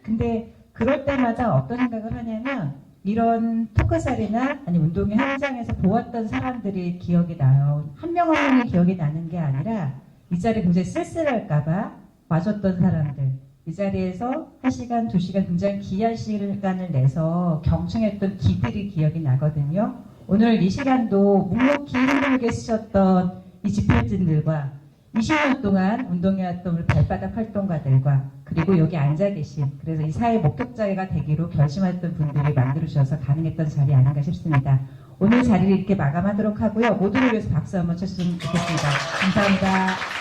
근데 그럴 때마다 어떤 생각을 하냐면 이런 토크살이나 아니 운동회 현장에서 보았던 사람들이 기억이 나요. 한 명 한 명이 기억이 나는 게 아니라 이 자리 굉장히 쓸쓸할까봐 와줬던 사람들, 이 자리에서 1시간, 2시간 굉장히 귀한 시간을 내서 경청했던 기들이 기억이 나거든요. 오늘 이 시간도 묵묵히 힘들게 쓰셨던 이 집회진들과 20년 동안 운동회 활동을 발바닥 활동가들과 그리고 여기 앉아 계신 그래서 이 사회 목격자가 되기로 결심했던 분들이 만들어주셔서 가능했던 자리 아닌가 싶습니다. 오늘 자리를 이렇게 마감하도록 하고요. 모두를 위해서 박수 한번 쳤으면 좋겠습니다. 감사합니다.